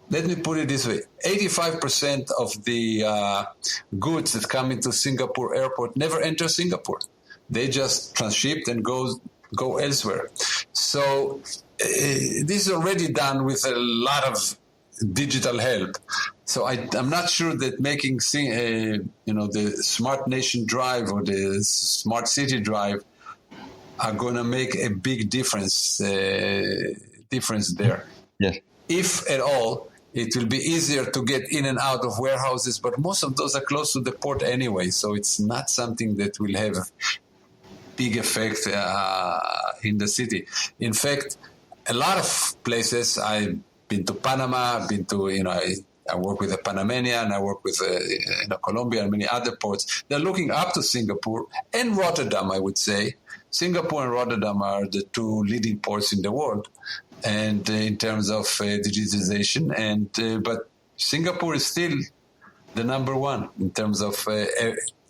Let me put it this way: 85% of the goods that come into Singapore airport never enter Singapore. They just transshipped and go elsewhere. So this is already done with a lot of digital help. So I'm not sure that making the Smart Nation Drive or the Smart City Drive are going to make a big difference there. Yes. If at all, it will be easier to get in and out of warehouses, but most of those are close to the port anyway, so it's not something that will have a big effect in the city. In fact, a lot of places, I've been to Panama, I've been to, I work with the Panamanian, I work with Colombia and many other ports. They're looking up to Singapore and Rotterdam, I would say. Singapore and Rotterdam are the two leading ports in the world, and in terms of digitization. But Singapore is still the number one in terms of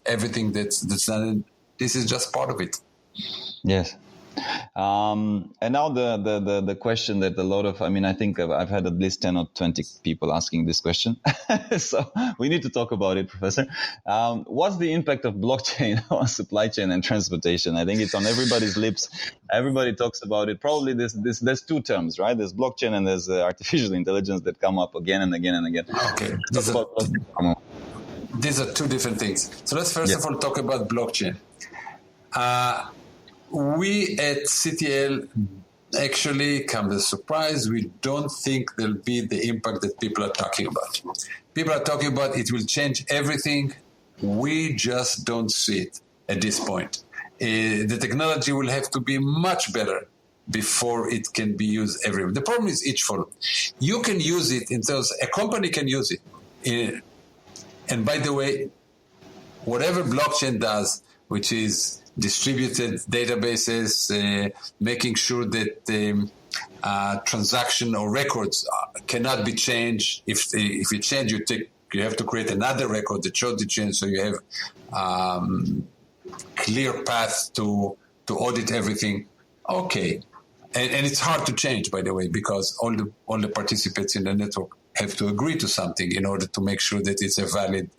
everything that's done. This is just part of it. Yes. And now the question that a lot of, I think I've had at least 10 or 20 people asking this question. So we need to talk about it, Professor. What's the impact of blockchain on supply chain and transportation? I think it's on everybody's lips. Everybody talks about it. Probably there's two terms, right? There's blockchain and there's artificial intelligence that come up again and again and again. Okay. These are two different things. So let's first of all talk about blockchain. We at CTL actually, come as a surprise, we don't think there'll be the impact that people are talking about. People are talking about it will change everything. We just don't see it at this point. The technology will have to be much better before it can be used everywhere. The problem is each follow. You can use it in terms, a company can use it. And by the way, whatever blockchain does, which is distributed databases, making sure that transaction or records cannot be changed. If you change, you have to create another record that shows the change, so you have clear path to audit everything. Okay, and it's hard to change, by the way, because all the participants in the network have to agree to something in order to make sure that it's a valid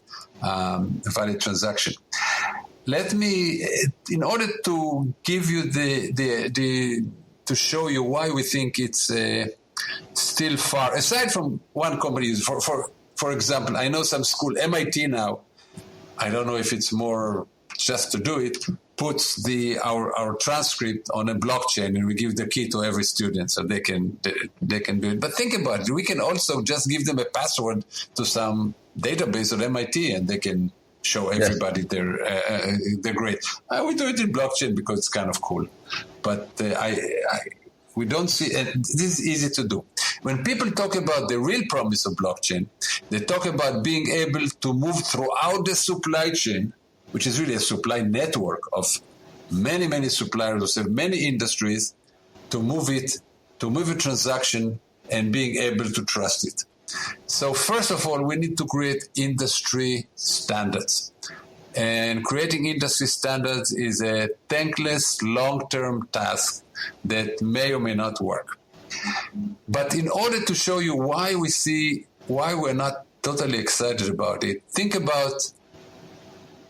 transaction. Let me, in order to give you to show you why we think it's still far, aside from one company, for example, I know some school, MIT now, I don't know if it's more just to do it, puts our transcript on a blockchain, and we give the key to every student so they can do it. But think about it. We can also just give them a password to some database at MIT, and they can show everybody their grade. We do it in blockchain because it's kind of cool. But we don't see, and this is easy to do. When people talk about the real promise of blockchain, they talk about being able to move throughout the supply chain, which is really a supply network of many, many suppliers of many industries, to move a transaction and being able to trust it. So first of all, we need to create industry standards. And creating industry standards is a thankless long-term task that may or may not work. But in order to show you why we're not totally excited about it, think about,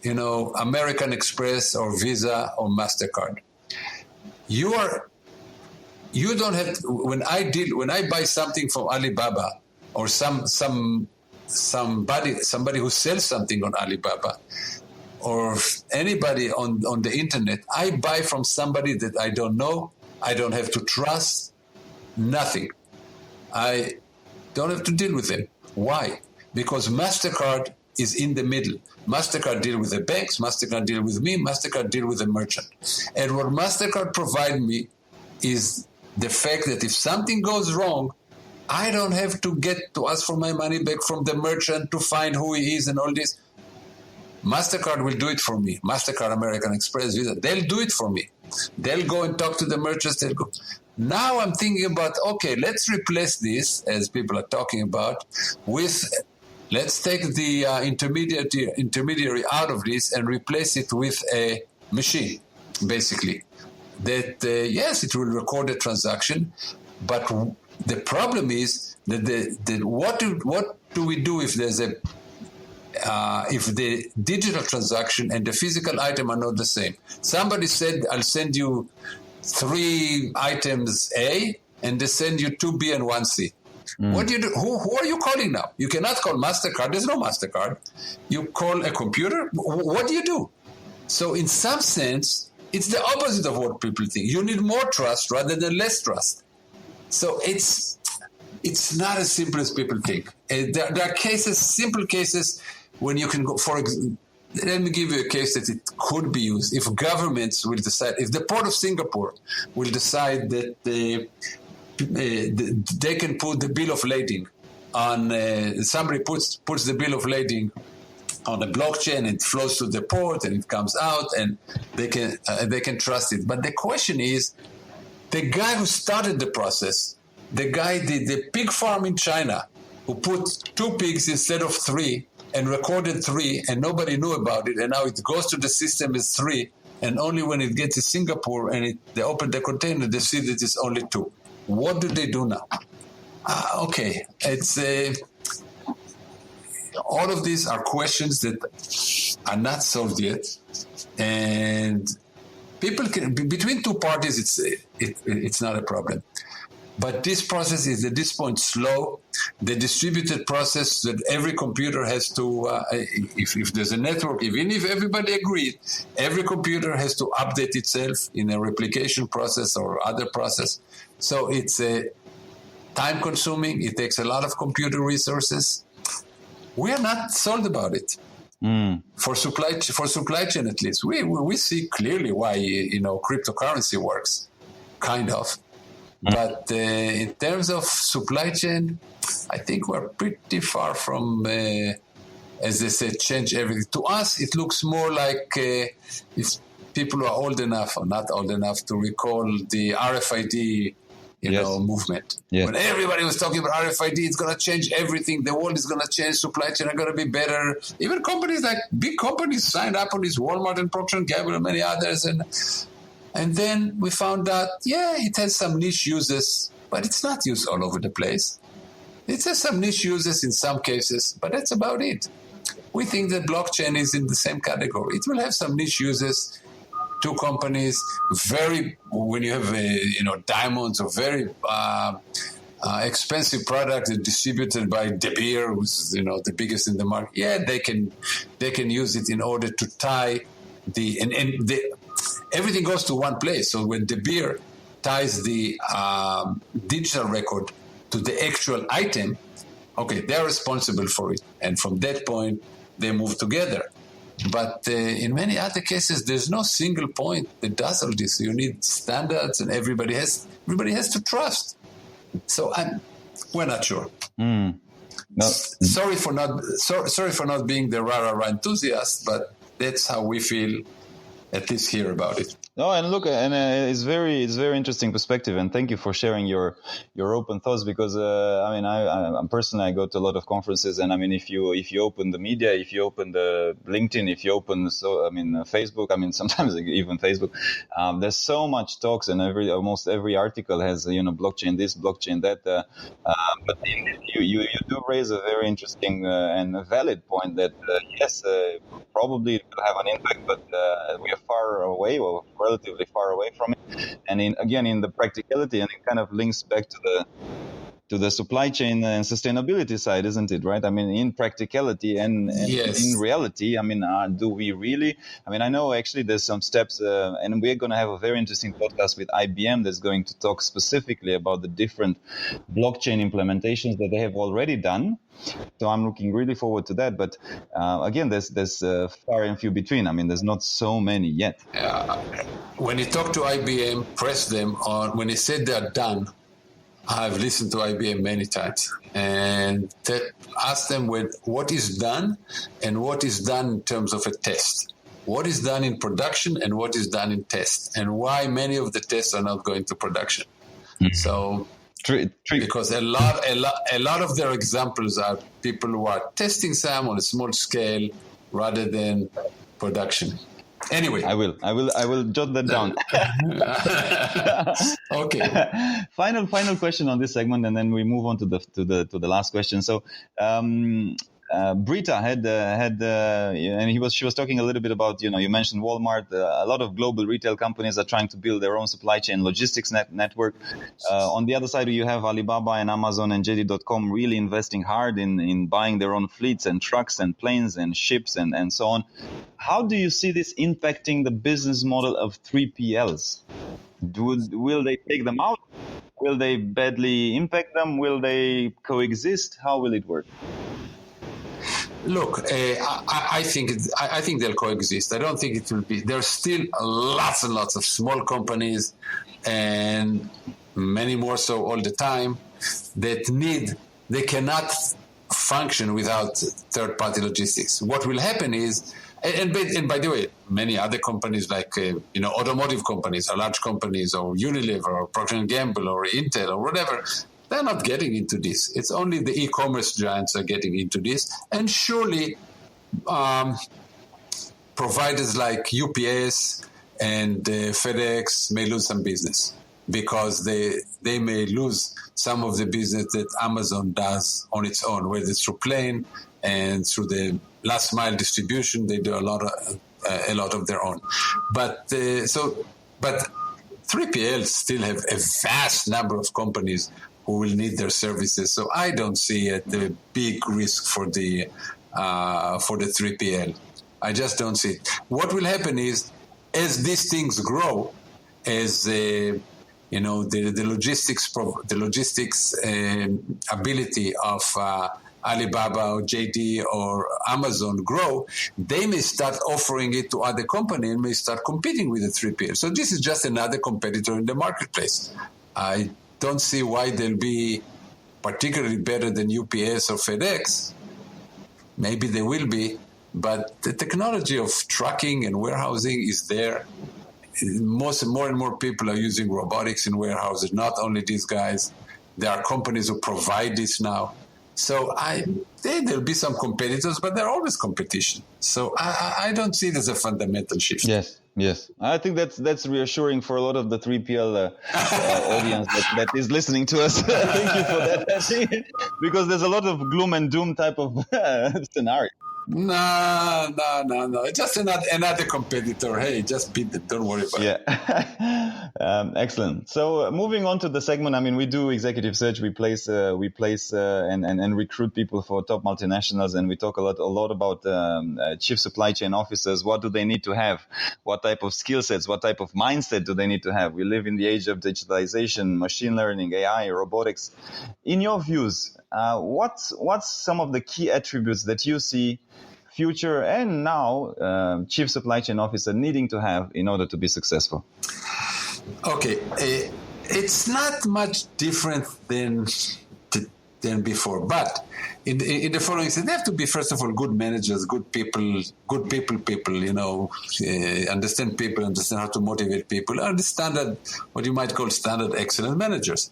American Express or Visa or MasterCard. You don't have to, when I buy something from Alibaba or somebody who sells something on Alibaba or anybody on the internet, I buy from somebody that I don't know, I don't have to trust, nothing. I don't have to deal with them. Why? Because MasterCard is in the middle. MasterCard deal with the banks, MasterCard deal with me, MasterCard deal with the merchant. And what MasterCard provide me is the fact that if something goes wrong, I don't have to ask for my money back from the merchant to find who he is and all this. MasterCard will do it for me. MasterCard, American Express, Visa, they'll do it for me. They'll go and talk to the merchants. Now I'm thinking about, okay, let's replace this, as people are talking about, with, let's take the intermediary out of this and replace it with a machine, basically. That, yes, it will record a transaction, but the problem is that what do we do if there's if the digital transaction and the physical item are not the same? Somebody said, I'll send you 3 items A, and they send you 2B and 1C. What do you do? Who are you calling now? You cannot call MasterCard. There's no MasterCard. You call a computer. What do you do? So in some sense, it's the opposite of what people think. You need more trust rather than less trust. So it's not as simple as people think. There are cases, simple cases, when you can go, let me give you a case that it could be used. If governments will decide, if the Port of Singapore will decide that they can put the bill of lading on, somebody puts the bill of lading on a blockchain, and it flows to the port and it comes out, and they can trust it. But the question is, the guy who started the process, the guy did the pig farm in China, who put 2 pigs instead of 3 and recorded 3, and nobody knew about it, and now it goes to the system as 3, and only when it gets to Singapore and they open the container, they see that it's only 2. What do they do now? Okay, it's all of these are questions that are not solved yet, and people can, between 2 parties, it's not a problem. But this process is at this point slow. The distributed process that every computer has to, if there's a network, even if everybody agreed, every computer has to update itself in a replication process or other process. So it's time consuming. It takes a lot of computer resources. We are not sold about it. For supply chain, at least, we see clearly why cryptocurrency works, kind of. But in terms of supply chain, I think we're pretty far from, as they said, change everything. To us, it looks more like if people are old enough or not old enough to recall the RFID movement. Yes. When everybody was talking about RFID, it's going to change everything. The world is going to change. Supply chain are going to be better. Even companies like big companies signed up on this, Walmart and Procter & Gamble and many others. And then we found out, it has some niche uses, but it's not used all over the place. It has some niche uses in some cases, but that's about it. We think that blockchain is in the same category. It will have some niche uses. Two companies, when you have diamonds or very expensive product distributed by De Beer, who's the biggest in the market. They can use it in order to tie everything goes to one place. So when De Beer ties the digital record to the actual item, they're responsible for it, and from that point they move together. But in many other cases, there's no single point that does all this. You need standards, and everybody has to trust. So we're not sure. No. Sorry for not being the rah-rah enthusiast, but that's how we feel, at least here, about it. No, and look, it's very interesting perspective, and thank you for sharing your open thoughts. Because I'm personally, I go to a lot of conferences, and if you open the media, if you open the LinkedIn, if you open Facebook, sometimes even Facebook, there's so much talks, and almost every article has blockchain this, blockchain that. But you do raise a very interesting and a valid point that yes, probably it will have an impact, but we are far away, or relatively far away from it. And in the practicality, and it kind of links back to the supply chain and sustainability side, isn't it? Right? In practicality and yes. In reality, do we really? I know actually there's some steps, and we're going to have a very interesting podcast with IBM that's going to talk specifically about the different blockchain implementations that they have already done. So I'm looking really forward to that. But again, there's far and few between. There's not so many yet. When you talk to IBM, press them on when they said they're done. I've listened to IBM many times and ask them what is done and what is done in terms of a test. What is done in production and what is done in test, and why many of the tests are not going to production. Mm-hmm. So, because a lot of their examples are people who are testing some on a small scale rather than production. Anyway, I will jot that down. Okay. Final question on this segment, and then we move on to the last question. So, Brita had and she was talking a little bit about, you mentioned Walmart. A lot of global retail companies are trying to build their own supply chain logistics network. On the other side, you have Alibaba and Amazon and JD.com really investing hard in buying their own fleets and trucks and planes and ships and so on. How do you see this impacting the business model of 3PLs? Will they take them out? Will they badly impact them? Will they coexist? How will it work? Look, I think they'll coexist. I don't think it will be. There's still lots and lots of small companies, and many more so all the time, they cannot function without third-party logistics. What will happen is, and by the way, many other companies like automotive companies or large companies or Unilever or Procter & Gamble or Intel or whatever, they're not getting into this. It's only the e-commerce giants are getting into this. And surely providers like UPS and FedEx may lose some business because they may lose some of the business that Amazon does on its own, whether it's through plane and through the last mile distribution. They do a lot of their own. But 3PLs still have a vast number of companies who will need their services. So I don't see the big risk for the 3PL. I just don't see it. What will happen is, as these things grow, as the logistics ability of Alibaba or JD or Amazon grow, they may start offering it to other companies and may start competing with the 3PL. So this is just another competitor in the marketplace. I don't see why they'll be particularly better than UPS or FedEx. Maybe they will be, but the technology of trucking and warehousing is there. more and more people are using robotics in warehouses. Not only these guys, there are companies who provide this now. So there'll be some competitors, but there are always competition. So I don't see it as a fundamental shift. Yes. I think that's reassuring for a lot of the 3PL audience that is listening to us. Thank you for that, because there's a lot of gloom and doom type of scenario. No. Just another competitor. Hey, just beat them. Don't worry about it. Yeah. Excellent. So moving on to the segment, I mean, we do executive search. We place and recruit people for top multinationals, and we talk a lot about chief supply chain officers. What do they need to have? What type of skill sets? What type of mindset do they need to have? We live in the age of digitalization, machine learning, AI, robotics. In your views, what's some of the key attributes that you see future and now chief supply chain officer needing to have in order to be successful? Okay, it's not much different than before, but in the following, they have to be, first of all, good managers, good people, understand people, understand how to motivate people, understand what you might call standard excellent managers.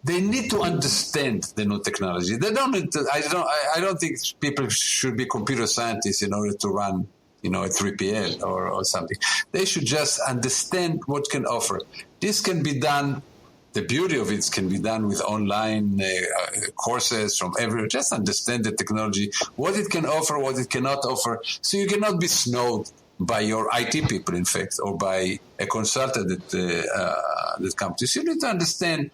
They need to understand the new technology. They don't need to, I don't think people should be computer scientists in order to run, a 3PL or something. They should just understand what can offer. This can be done. The beauty of it can be done with online courses from everywhere. Just understand the technology, what it can offer, what it cannot offer. So you cannot be snowed by your IT people, in fact, or by a consultant that comes to you. So you need to understand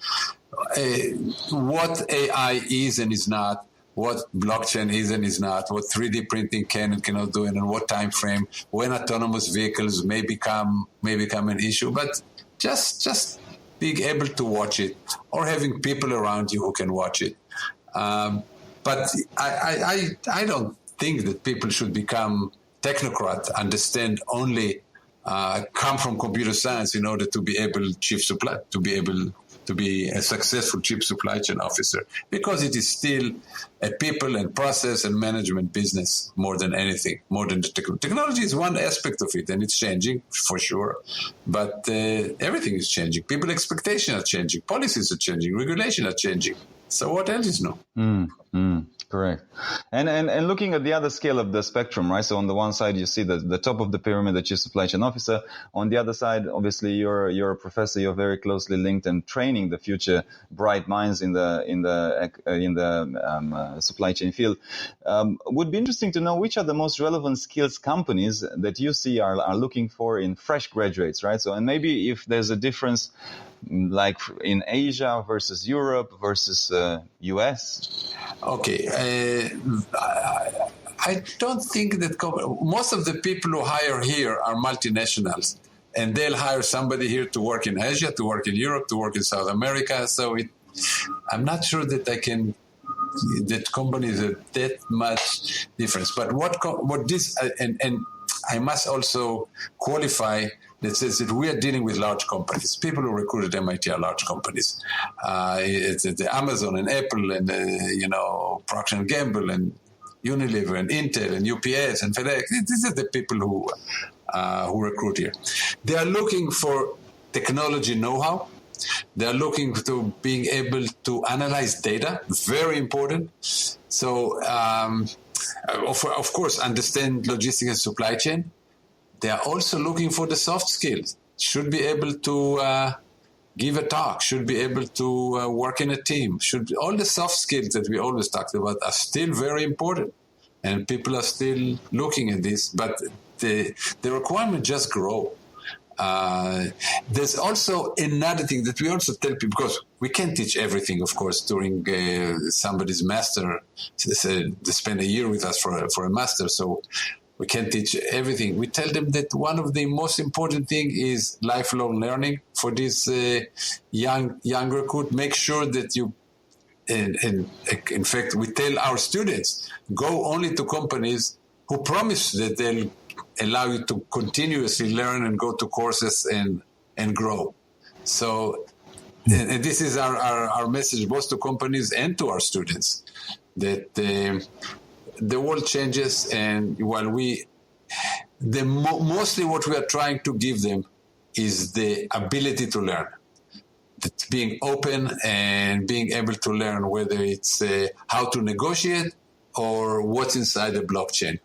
what AI is and is not, what blockchain is and is not, what 3D printing can and cannot do, and in what time frame, when autonomous vehicles may become an issue. But just being able to watch it, or having people around you who can watch it. But I don't think that people should become technocrat, understand only, come from computer science in order to be able to be a successful chief supply chain officer, because it is still a people and process and management business more than anything, more than the technology is one aspect of it, and it's changing for sure, but everything is changing. People expectations are changing, policies are changing, regulations are changing. So what else is new? Correct. And looking at the other scale of the spectrum, right? So on the one side, you see the top of the pyramid, the chief supply chain officer. On the other side, obviously, you're a professor. You're very closely linked and training the future bright minds in the supply chain field. Would be interesting to know which are the most relevant skills companies that you see are looking for in fresh graduates, right? So, and maybe if there's a difference, like in Asia versus Europe versus US. Okay, I don't think that most of the people who hire here are multinationals, and they'll hire somebody here to work in Asia, to work in Europe, to work in South America. So I'm not sure that that companies are that much difference. But what this and I must also qualify that says that we are dealing with large companies. People who recruit at MIT are large companies. It's the Amazon and Apple and Procter & Gamble and Unilever and Intel and UPS and FedEx. These are the people who recruit here. They are looking for technology know-how. They are looking to being able to analyze data, very important. So, of course, understand logistics and supply chain. They are also looking for the soft skills. Should be able to give a talk. Should be able to work in a team. All the soft skills that we always talked about are still very important, and people are still looking at this. But the requirement just grow. There's also another thing that we also tell people, because we can't teach everything, of course, during somebody's master. They spend a year with us for a master, so we can't teach everything. We tell them that one of the most important thing is lifelong learning for this young recruit. Make sure that you, and in fact, we tell our students, go only to companies who promise that they'll allow you to continuously learn and go to courses and grow. So, and this is our message both to companies and to our students, that the world changes, and while mostly what we are trying to give them is the ability to learn. It's being open and being able to learn, whether it's how to negotiate or what's inside the blockchain,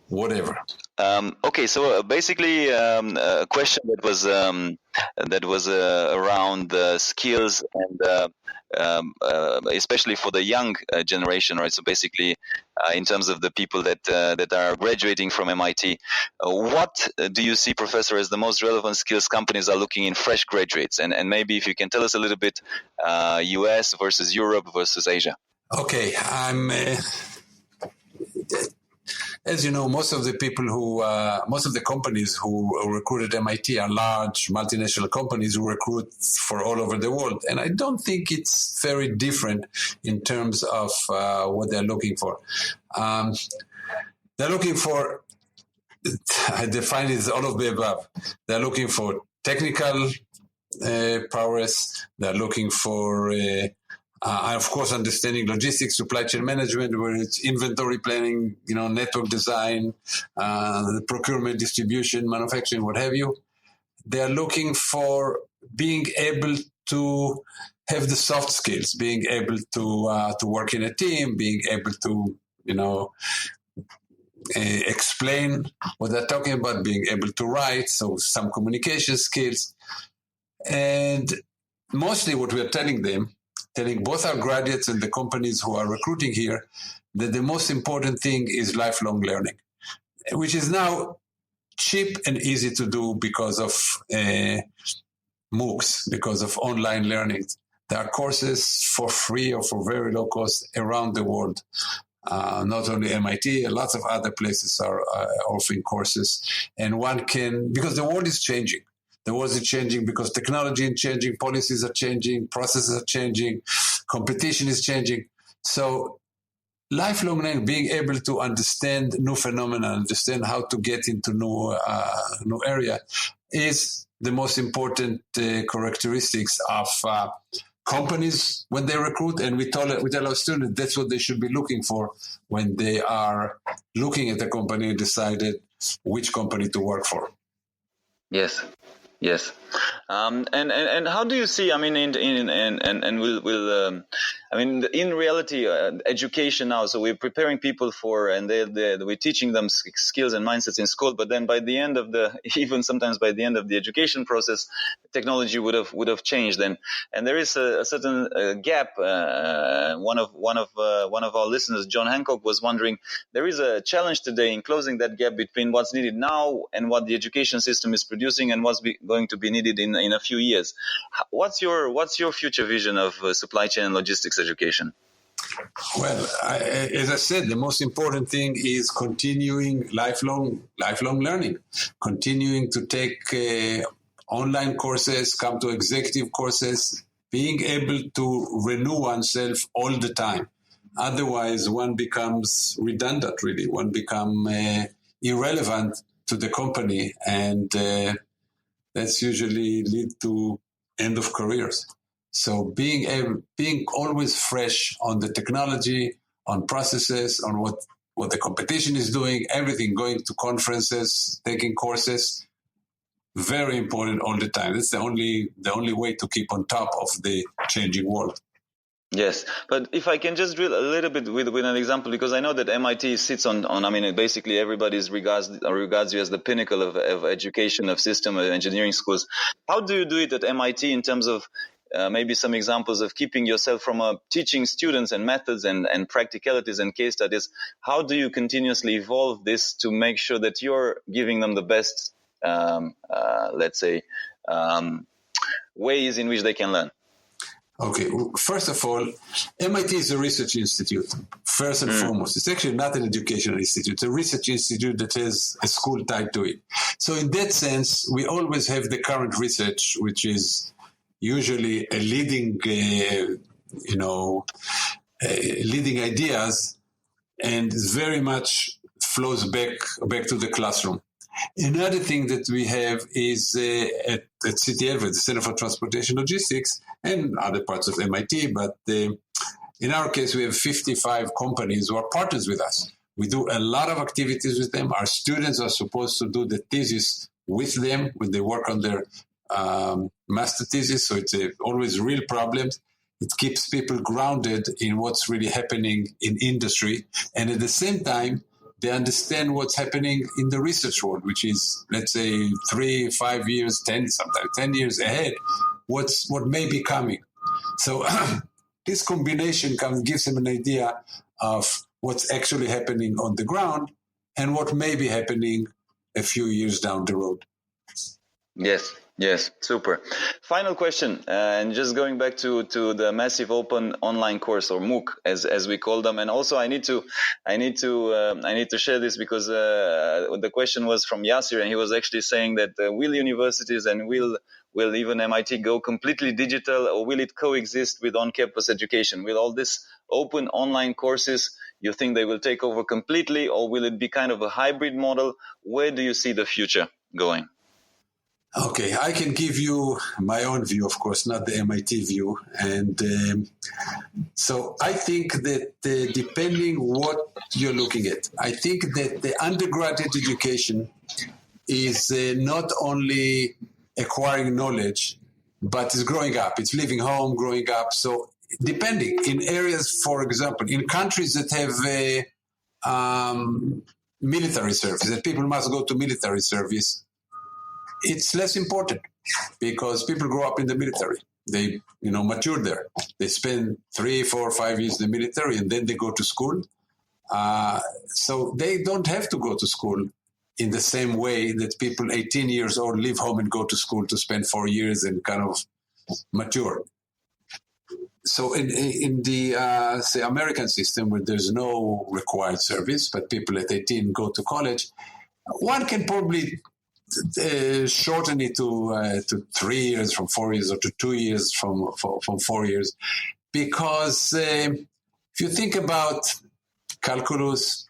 whatever. Okay, so basically a question that was around skills and especially for the young generation, right? So basically, in terms of the people that are graduating from MIT, what do you see, Professor, as the most relevant skills companies are looking in fresh graduates? And maybe if you can tell us a little bit, US versus Europe versus Asia. Okay, as you know, most of the companies who recruit at MIT are large multinational companies who recruit for all over the world. And I don't think it's very different in terms of what they're looking for. They're looking for, I define it as all of the above. They're looking for technical prowess. They're looking for of course, understanding logistics, supply chain management, where it's inventory planning, network design, procurement, distribution, manufacturing, what have you. They're looking for being able to have the soft skills, being able to work in a team, being able to, explain what they're talking about, being able to write, so some communication skills. And mostly what we're telling both our graduates and the companies who are recruiting here that the most important thing is lifelong learning, which is now cheap and easy to do because of MOOCs, because of online learning. There are courses for free or for very low cost around the world. Not only MIT, lots of other places are offering courses. And one can, because the world is changing. The world is changing because technology is changing, policies are changing, processes are changing, competition is changing. So lifelong learning, being able to understand new phenomena, understand how to get into new area, is the most important characteristics of companies when they recruit. And we tell our students that's what they should be looking for when they are looking at a company and decided which company to work for. Yes. And how do you see? I mean, in reality, education now. So we're preparing people for, and we're teaching them skills and mindsets in school. But then by the end of even sometimes by the end of the education process, technology would have changed. And there is a certain gap. One of our listeners, John Hancock, was wondering, there is a challenge today in closing that gap between what's needed now and what the education system is producing and what's going to be needed in a few years. What's your future vision of supply chain and logistics education? Well, as I said, the most important thing is continuing lifelong learning, continuing to take online courses, come to executive courses, being able to renew oneself all the time. Otherwise, one becomes redundant, really. One becomes irrelevant to the company, and that's usually lead to end of careers. So being always fresh on the technology, on processes, on what the competition is doing, everything, going to conferences, taking courses, very important all the time. It's the only way to keep on top of the changing world. Yes, but if I can just drill a little bit with an example, because I know that MIT sits on I mean, basically everybody regards you as the pinnacle of education, of system, of engineering schools. How do you do it at MIT in terms of maybe some examples of keeping yourself from teaching students and methods and practicalities and case studies? How do you continuously evolve this to make sure that you're giving them the best, ways in which they can learn? Okay, first of all, MIT is a research institute, first and foremost. It's actually not an educational institute. It's a research institute that has a school tied to it. So in that sense, we always have the current research, which is usually a leading ideas, and very much flows back to the classroom. Another thing that we have is at CTL, the Center for Transportation Logistics, and other parts of MIT, but in our case, we have 55 companies who are partners with us. We do a lot of activities with them. Our students are supposed to do the thesis with them when they work on their master thesis, so it's always real problems. It keeps people grounded in what's really happening in industry, and at the same time, they understand what's happening in the research world, which is, let's say, 3, 5 years, 10, sometimes 10 years ahead, what may be coming. So this combination gives them an idea of what's actually happening on the ground and what may be happening a few years down the road. Yes, super. Final question, and just going back to the massive open online course, or MOOC, as we call them. And also, I need to share this because the question was from Yasser, and he was actually saying that will universities and will even MIT go completely digital, or will it coexist with on-campus education? Will all this open online courses, you think they will take over completely, or will it be kind of a hybrid model? Where do you see the future going? Okay, I can give you my own view, of course, not the MIT view. And so I think that depending what you're looking at, I think that the undergraduate education is not only acquiring knowledge, but is growing up. It's leaving home, growing up. So depending in areas, for example, in countries that have military service, that people must go to military service, it's less important because people grow up in the military. They, mature there. They spend 3, 4, 5 years in the military, and then they go to school. So they don't have to go to school in the same way that people 18 years old leave home and go to school to spend 4 years and kind of mature. So in the, say, American system, where there's no required service, but people at 18 go to college, one can probably shorten it to 3 years from 4 years, or to 2 years from 4 years, because if you think about calculus,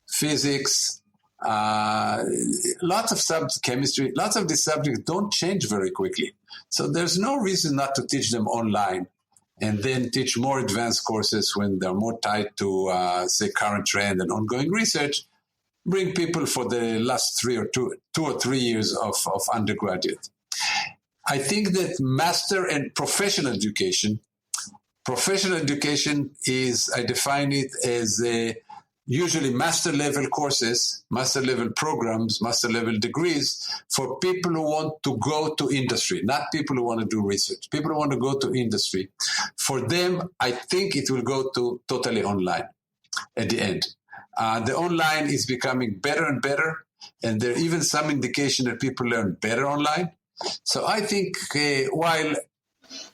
physics, lots of chemistry, lots of these subjects don't change very quickly. So there's no reason not to teach them online and then teach more advanced courses when they're more tied to, say, current trend and ongoing research. Bring people for the last 2 or 3 years of undergraduate. I think that master and professional education is, I define it as usually master level courses, master level programs, master level degrees for people who want to go to industry, not people who want to do research. People who want to go to industry. For them, I think it will go to totally online at the end. The online is becoming better and better, and there are even some indication that people learn better online. So I think while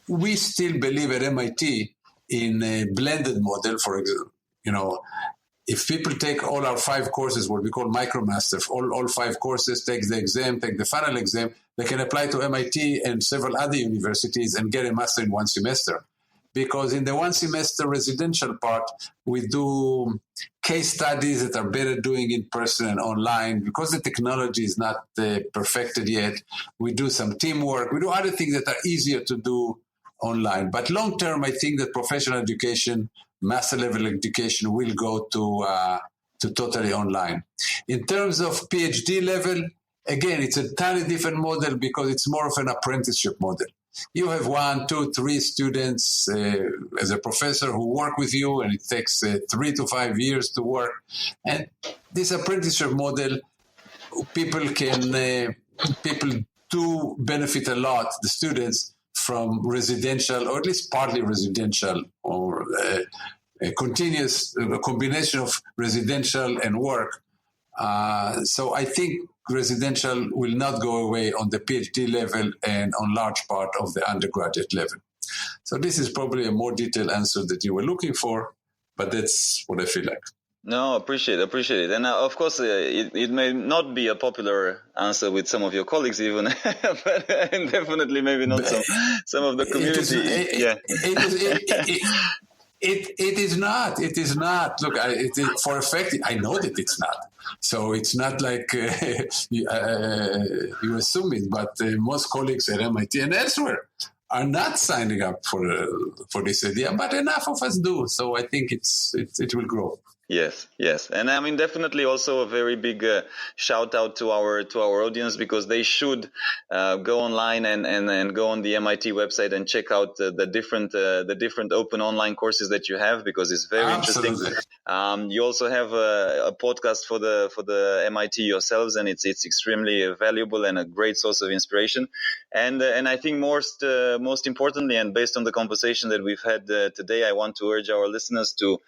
we still believe at MIT in a blended model, for example, if people take all our 5 courses, what we call MicroMasters, all 5 courses, take the exam, take the final exam, they can apply to MIT and several other universities and get a master in 1 semester. Because in the 1 semester residential part, we do case studies that are better doing in person and online. Because the technology is not perfected yet, we do some teamwork. We do other things that are easier to do online. But long term, I think that professional education, master level education will go to totally online. In terms of PhD level, again, it's a entirely different model because it's more of an apprenticeship model. You have 1, 2, 3 students as a professor who work with you, and it takes 3 to 5 years to work. And this apprenticeship model, people do benefit a lot, the students, from residential, or at least partly residential, or a combination of residential and work. So I think residential will not go away on the PhD level and on large part of the undergraduate level. So this is probably a more detailed answer that you were looking for, but that's what I feel like. No, appreciate it. And of course, it may not be a popular answer with some of your colleagues even, but and definitely maybe not some of the community. It is not. Look, for a fact, I know that it's not. So it's not like you assume it, but most colleagues at MIT and elsewhere are not signing up for this idea, but enough of us do. So I think it will grow. Yes. And I mean, definitely also a very big shout out to our audience, because they should go online and go on the MIT website and check out the different open online courses that you have, because it's very interesting. You also have a podcast for the MIT yourselves, and it's extremely valuable and a great source of inspiration. And I think most importantly, and based on the conversation that we've had today, I want to urge our listeners to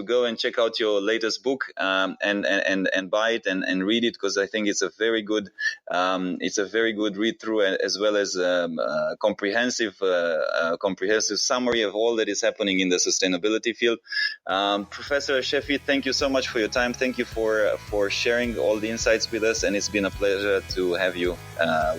go and check out your latest book, and buy it and read it, because I think it's a very good read through, as well as comprehensive summary of all that is happening in the sustainability field. Professor Sheffi, thank you so much for your time. Thank you for sharing all the insights with us, and it's been a pleasure to have you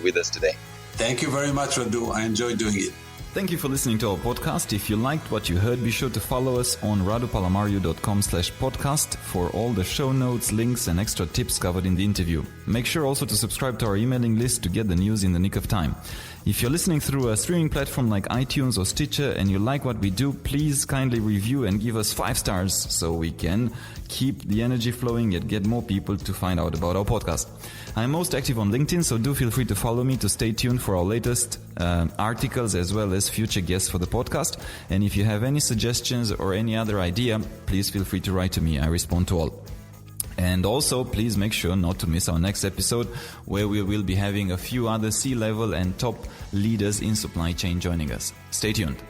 with us today. Thank you very much, Radu. I enjoyed doing it. Thank you for listening to our podcast. If you liked what you heard, be sure to follow us on radupalamario.com/podcast for all the show notes, links, and extra tips covered in the interview. Make sure also to subscribe to our emailing list to get the news in the nick of time. If you're listening through a streaming platform like iTunes or Stitcher and you like what we do, please kindly review and give us 5 stars so we can keep the energy flowing and get more people to find out about our podcast. I'm most active on LinkedIn, so do feel free to follow me to stay tuned for our latest articles as well as future guests for the podcast. And if you have any suggestions or any other idea, please feel free to write to me. I respond to all. And also, please make sure not to miss our next episode, where we will be having a few other C-level and top leaders in supply chain joining us. Stay tuned.